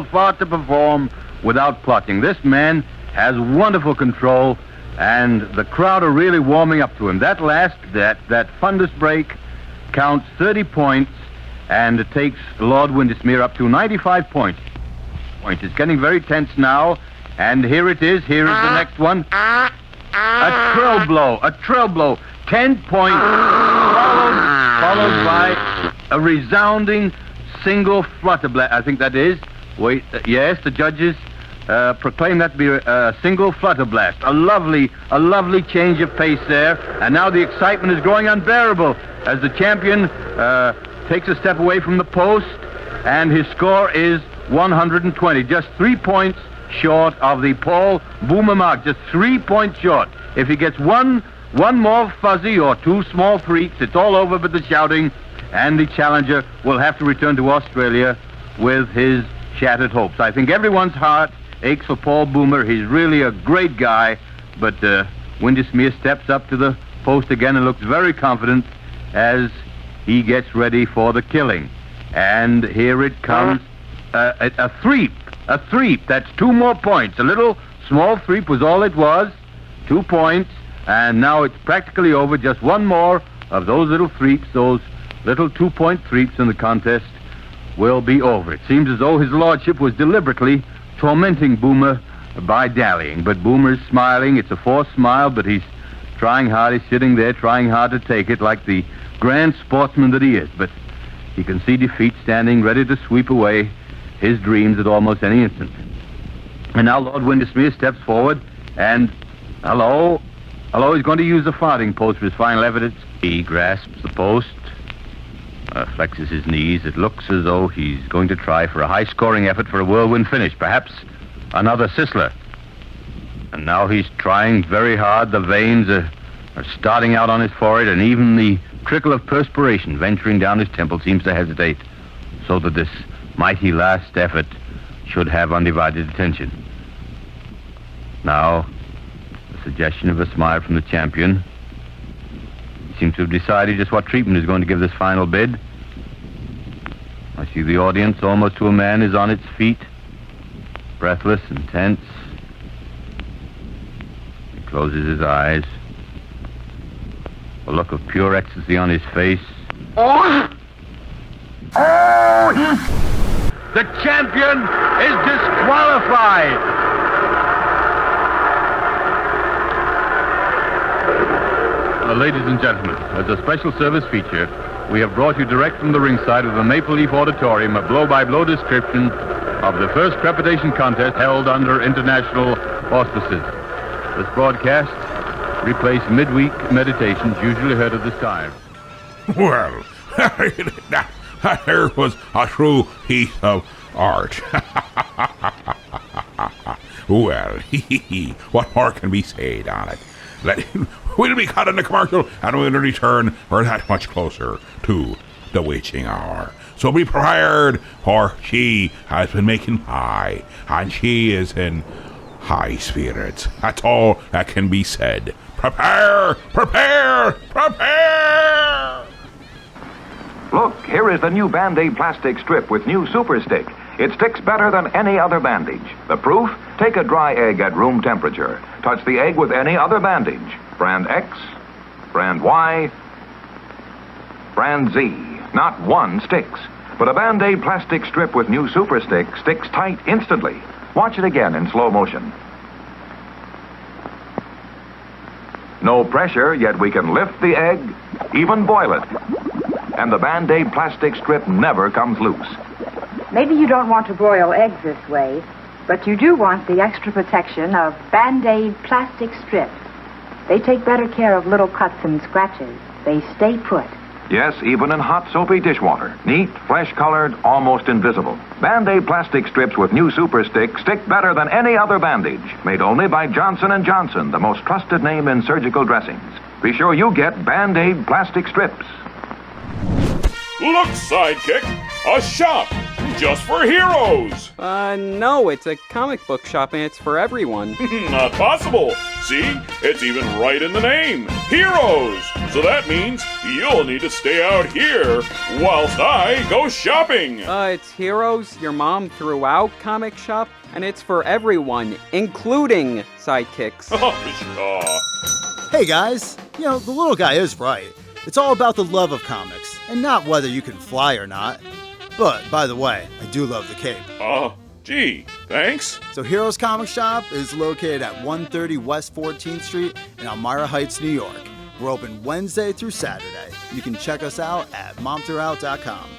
fart to perform without plotting. This man has wonderful control, and the crowd are really warming up to him. That fundus break counts 30 points, and it takes Lord Windesmere up to 95 points. It's getting very tense now, and here it is. Here is the next one. A trill blow. 10 points, followed by a resounding single flutter blast. I think that is. Wait, yes, the judges proclaim that to be a single flutter blast. A lovely change of pace there. And now the excitement is growing unbearable as the champion takes a step away from the post, and his score is 120. Just 3 points short of the Paul Boomer mark. Just 3 points short. If he gets one more fuzzy or 2 small freaks, it's all over but the shouting, and the challenger will have to return to Australia with his shattered hopes. I think everyone's heart aches for Paul Boomer. He's really a great guy, but Windesmere steps up to the post again and looks very confident as he gets ready for the killing. And here it comes. A threep. That's 2 more points. A little small threep was all it was. 2 points. And now it's practically over. Just 1 more of those little threeps, those little 2-point threeps, in the contest will be over. It seems as though his lordship was deliberately tormenting Boomer by dallying. But Boomer's smiling. It's a forced smile, but he's trying hard. He's sitting there trying hard to take it like the grand sportsman that he is. But he can see defeat standing ready to sweep away his dreams at almost any instant. And now Lord Windesmere steps forward and... Hello, he's going to use the farting post for his final evidence. He grasps the post, flexes his knees. It looks as though he's going to try for a high-scoring effort for a whirlwind finish, perhaps another Sisler. And now he's trying very hard. The veins are starting out on his forehead, and even the trickle of perspiration venturing down his temple seems to hesitate, so that this mighty last effort should have undivided attention. Now, the suggestion of a smile from the champion. He seems to have decided just what treatment is going to give this final bid. I see the audience, almost to a man, is on its feet, breathless and tense. He closes his eyes. A look of pure ecstasy on his face. The champion is disqualified! Ladies and gentlemen, as a special service feature, we have brought you direct from the ringside of the Maple Leaf Auditorium a blow-by-blow description of the first crepitation contest held under international auspices. This broadcast replaced midweek meditations usually heard at this time. Well, that there was a true piece of art. Well, what more can be said on it? We'll be cutting the commercial and we'll return. We're that much closer to the witching hour. So be prepared, for she has been making pie, and she is in high spirits. That's all that can be said. Prepare! Prepare! Prepare! Look, here is the new Band-Aid plastic strip with new Super Stick. It sticks better than any other bandage. The proof? Take a dry egg at room temperature. Touch the egg with any other bandage. Brand X, brand Y, brand Z. Not one sticks. But a Band-Aid plastic strip with new Super Stick sticks tight instantly. Watch it again in slow motion. No pressure, yet we can lift the egg, even boil it. And the Band-Aid plastic strip never comes loose. Maybe you don't want to broil eggs this way, but you do want the extra protection of Band-Aid plastic strips. They take better care of little cuts and scratches. They stay put. Yes, even in hot, soapy dishwater. Neat, fresh-colored, almost invisible. Band-Aid plastic strips with new Super Stick stick better than any other bandage. Made only by Johnson & Johnson, the most trusted name in surgical dressings. Be sure you get Band-Aid plastic strips. Look, Sidekick! A shop! Just for heroes! No, it's a comic book shop and it's for everyone. Not possible! See? It's even right in the name! Heroes! So that means you'll need to stay out here whilst I go shopping! It's Heroes, your mom threw out comic shop, and it's for everyone, including sidekicks. Hey guys, the little guy is right. It's all about the love of comics, and not whether you can fly or not. But, by the way, I do love the cape. Gee, thanks. So Heroes Comic Shop is located at 130 West 14th Street in Elmira Heights, New York. We're open Wednesday through Saturday. You can check us out at momthroughtout.com.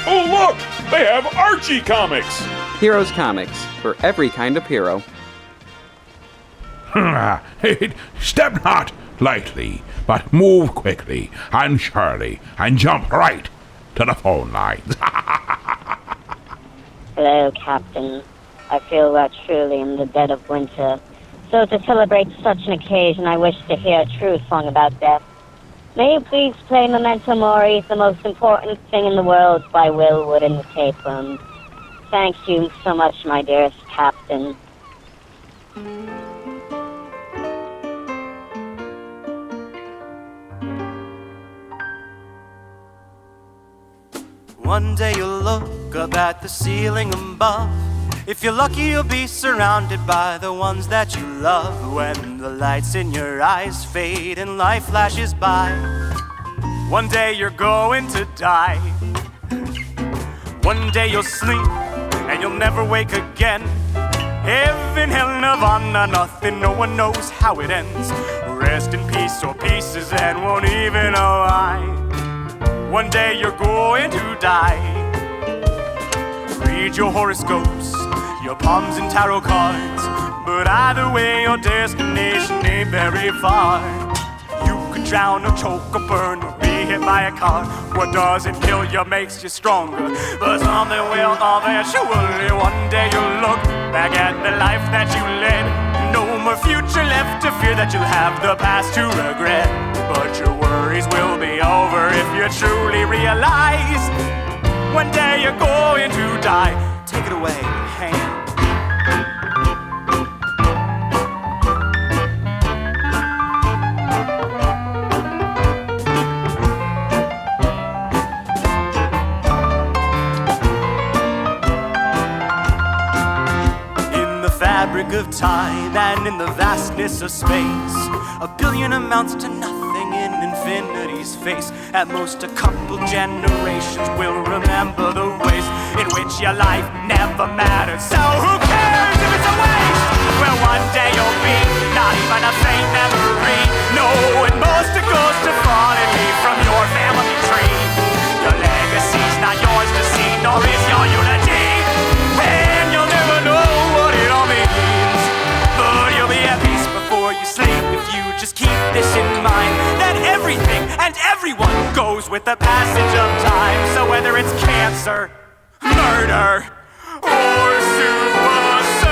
Oh, look! They have Archie comics! Heroes Comics, for every kind of hero. Step not lightly, but move quickly and surely, and jump right to the phone lines. Hello, Captain. I feel we're truly in the dead of winter. So to celebrate such an occasion, I wish to hear a true song about death. May you please play Memento Mori, the most important thing in the world, by Will Wood in the tape room. Thank you so much, my dearest Captain. One day you'll look up at the ceiling above. If you're lucky, you'll be surrounded by the ones that you love. When the lights in your eyes fade and life flashes by, one day you're going to die. One day you'll sleep and you'll never wake again. Heaven, hell, nirvana, nothing, no one knows how it ends. Rest in peace or pieces and won't even know why. One day you're going to die. Read your horoscopes, your palms and tarot cards, but either way your destination ain't very far. You could drown or choke or burn or be hit by a car. What doesn't kill you makes you stronger, but something will eventually. One day you'll look back at the life that you led. No more future left to fear that you'll have the past to regret. But your worries will be over if you truly realize one day you're going to die. Take it away, Hank. In the fabric of time and in the vastness of space, a billion amounts to nothing in infinity's face. At most a couple generations will remember the ways in which your life never mattered. So who cares if it's a waste? Well, one day you'll be not even a faint memory. No, it must goes to far and leave from your family tree. Your legacy's not yours to see, nor is your unity. And you'll never know what it all means, but you'll be at peace before you Everyone goes with the passage of time. So whether it's cancer, murder, or suicide,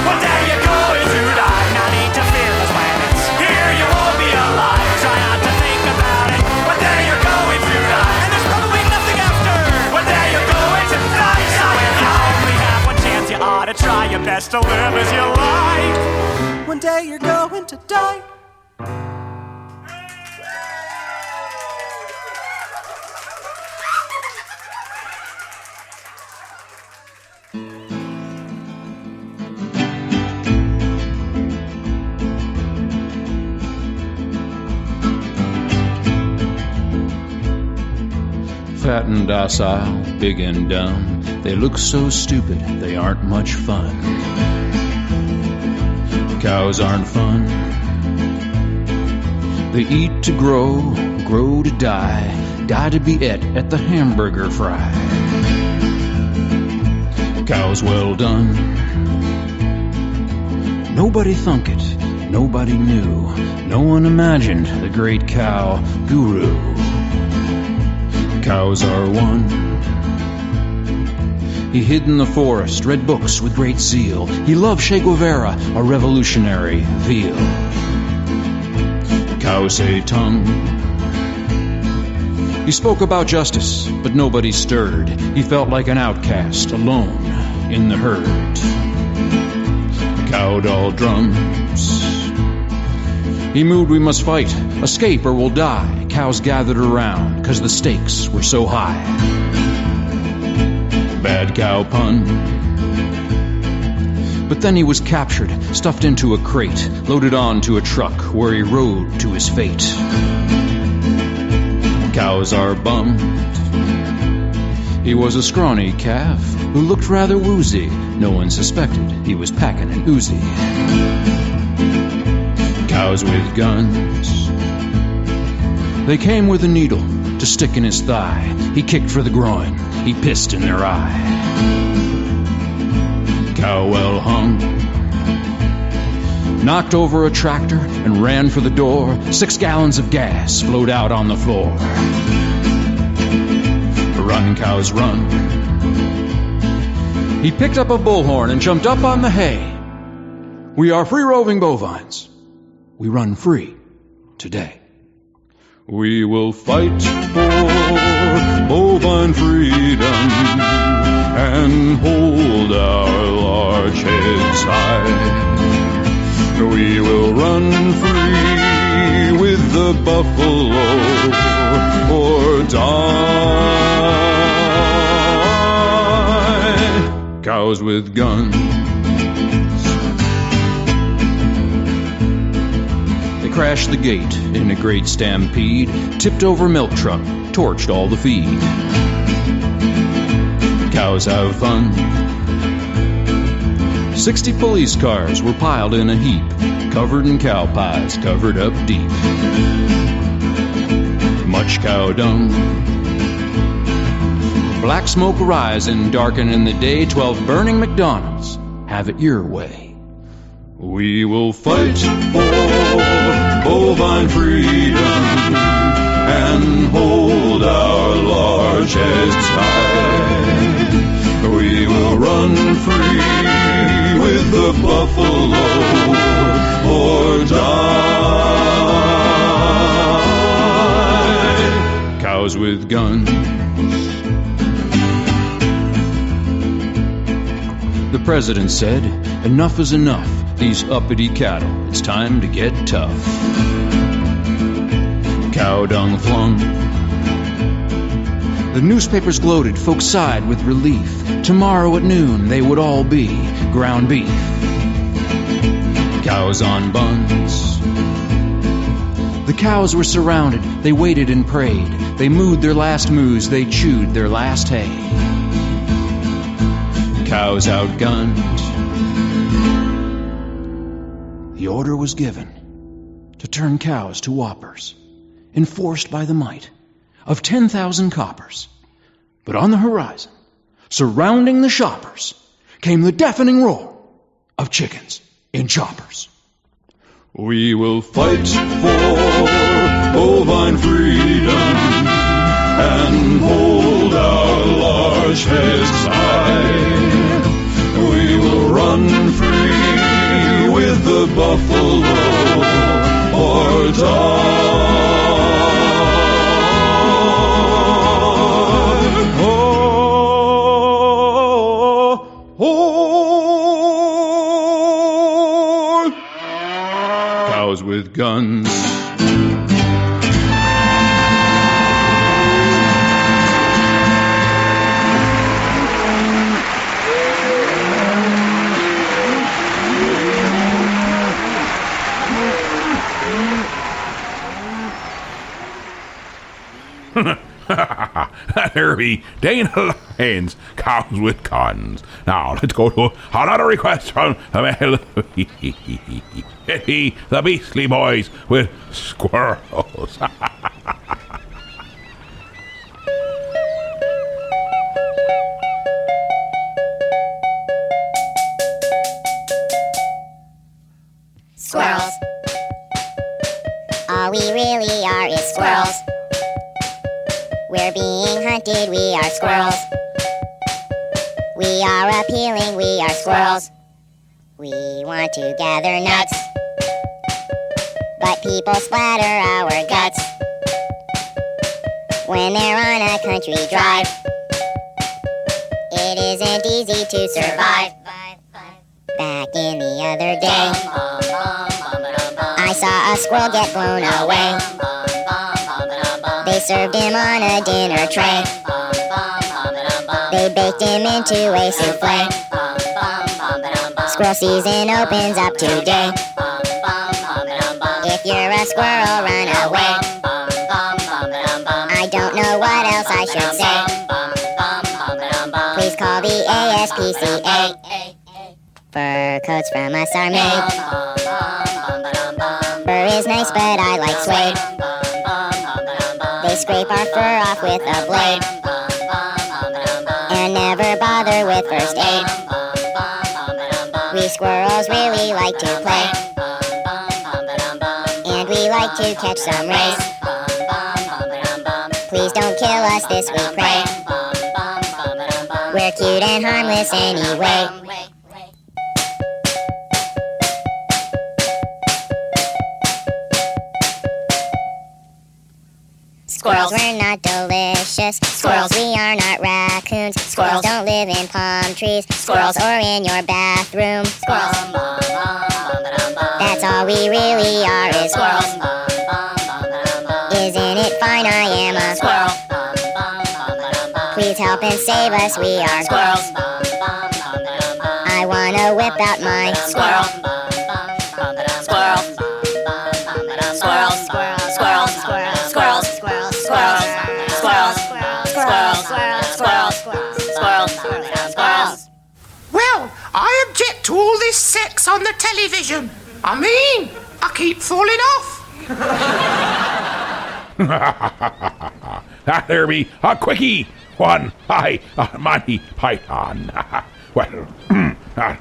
one day you're going to die. No need to fear those planets. Here you won't be alive. Try not to think about it. One day you're going to die, and there's probably nothing after. One day you're going to die. So if you only have one chance, you ought to try your best to live as you like. One day you're going to die. Fat and docile, big and dumb, they look so stupid, they aren't much fun. Cows aren't fun. They eat to grow, grow to die, die to be et at the hamburger fry. Cows well done. Nobody thunk it, nobody knew, no one imagined the great cow guru. Cows are one. He hid in the forest, read books with great zeal. He loved Che Guevara, a revolutionary veal. Cow say tongue. He spoke about justice, but nobody stirred. He felt like an outcast, alone in the herd. Cow doll drums. He moved, we must fight, escape or we'll die. Cows gathered around, 'cause the stakes were so high. Bad cow pun. But then he was captured, stuffed into a crate, loaded onto a truck where he rode to his fate. Cows are bummed. He was a scrawny calf who looked rather woozy. No one suspected he was packing an Uzi. Cows with guns. They came with a needle to stick in his thigh. He kicked for the groin. He pissed in their eye. Cow well hung. Knocked over a tractor and ran for the door. 6 gallons of gas flowed out on the floor. Run, cows, run. He picked up a bullhorn and jumped up on the hay. We are free-roving bovines. We run free today. We will fight for bovine freedom and hold our large heads high. We will run free with the buffalo or die. Cows with guns. Crashed the gate in a great stampede, tipped over milk truck, torched all the feed. Cows have fun. 60 police cars were piled in a heap, covered in cow pies, covered up deep. Much cow dung. Black smoke rising, darkening the day. 12 burning McDonald's. Have it your way. We will fight for bovine freedom and hold our large heads high. We will run free with the buffalo or die. Cows with guns. The president said, enough is enough. These uppity cattle, it's time to get tough. Cow dung flung. The newspapers gloated, folks sighed with relief. Tomorrow at noon they would all be ground beef. Cows on buns. The cows were surrounded, they waited and prayed. They mooed their last moos, they chewed their last hay. Cows outgunned. The order was given to turn cows to whoppers, enforced by the might of 10,000 coppers. But on the horizon, surrounding the shoppers, came the deafening roar of chickens in choppers. We will fight for bovine freedom and hold our large heads high. We will run free with the buffalo or die. Cows with guns. There be Dana Lyons, cows with guns. Now let's go to another request from the mail. It be the Beastly Boys with squirrels. Squirrels. All we really are is squirrels. We're being hunted, we are squirrels. We are appealing, we are squirrels. We want to gather nuts, but people splatter our guts when they're on a country drive. It isn't easy to survive. Back in the other day, I saw a squirrel get blown away. They served him on a dinner tray. They baked him into a souffle. Squirrel season opens up today. If you're a squirrel, run away. I don't know what else I should say. Please call the ASPCA. Fur coats from us are made. Fur is nice, but I like suede. They scrape our fur off with a blade and never bother with first aid. We squirrels really like to play, and we like to catch some rays. Please don't kill us, this we pray. We're cute and harmless anyway. Squirrels, we're not delicious. Squirrels, we are not raccoons. Squirrels don't live in palm trees. Squirrels, or in your bathroom. Squirrels. That's all we really are is squirrels. Isn't it fine I am a squirrel? Please help and save us, we are squirrels. I wanna whip out my squirrel. Squirrel. Squirrel. Squirrel. Squirrel. Squirrel. Well, I object to all this sex on the television. I mean, I keep falling off. That there be a quickie one. Hi, Monty Python. Well,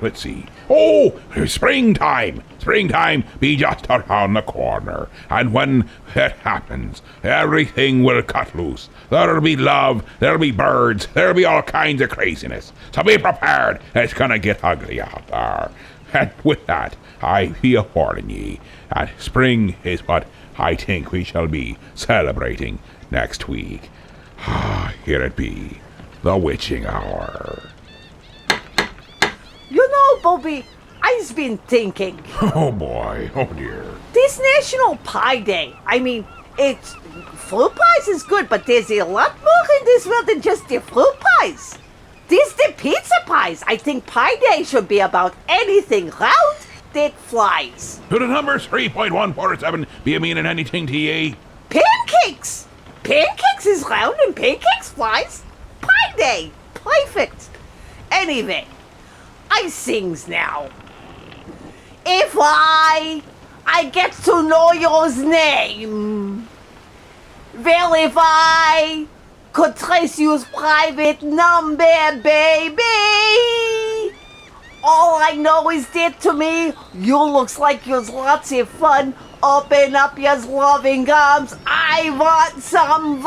let's see. Oh, springtime. Springtime be just around the corner. And when it happens, everything will cut loose. There'll be love, there'll be birds, there'll be all kinds of craziness. So be prepared. It's gonna get ugly out there. And with that, I be warning ye that spring is what I think we shall be celebrating next week. Here it be, the witching hour. You know, Bobby, I've been thinking. Oh boy, oh dear. This National Pie Day, I mean, it's fruit pies is good, but there's a lot more in this world than just the fruit pies. There's the pizza pies. I think Pie Day should be about anything round that flies. To the number 3.147 be a meaning anything to ye? Pancakes! Pancakes is round and pancakes flies. Pie Day! Perfect. Anyway, I sings now. If I get to know your name, well, if I could trace you's private number, baby, All I know is that to me, you looks like you's lots of fun. Open up your loving arms. I want some.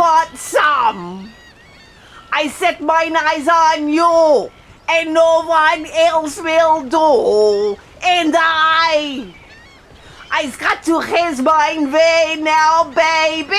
I set mine eyes on you, and no one else will do. And I's got to his mine way now, baby.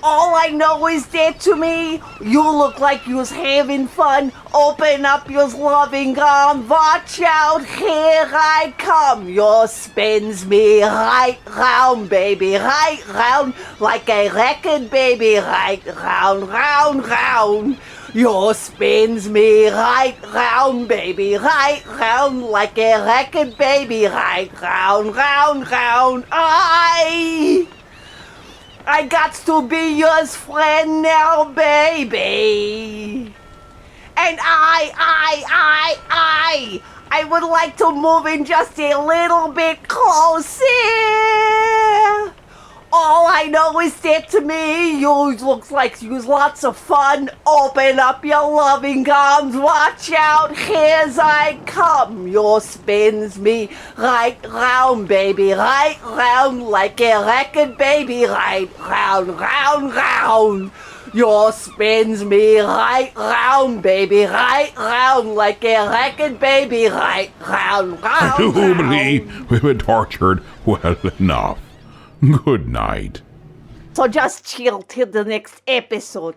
All I know is that to me, you look like you's having fun. Open up your loving arm. Watch out, here I come. You spins me right round, baby, right round. Like a record, baby, right round, round, round. You spins me right round, baby, right round. Like a record, baby, right round, round, round. I got to be your friend now, baby. And I would like to move in just a little bit closer. All I know is that to me, you looks like you's lots of fun. Open up your loving arms. Watch out, here's I come. You spins me right round, baby, right round. Like a record, baby, right round, round, round. You spins me right round, baby, right round. Like a record, baby, right round, round, Presumably, we've been tortured well enough. Good night. So just chill till the next episode.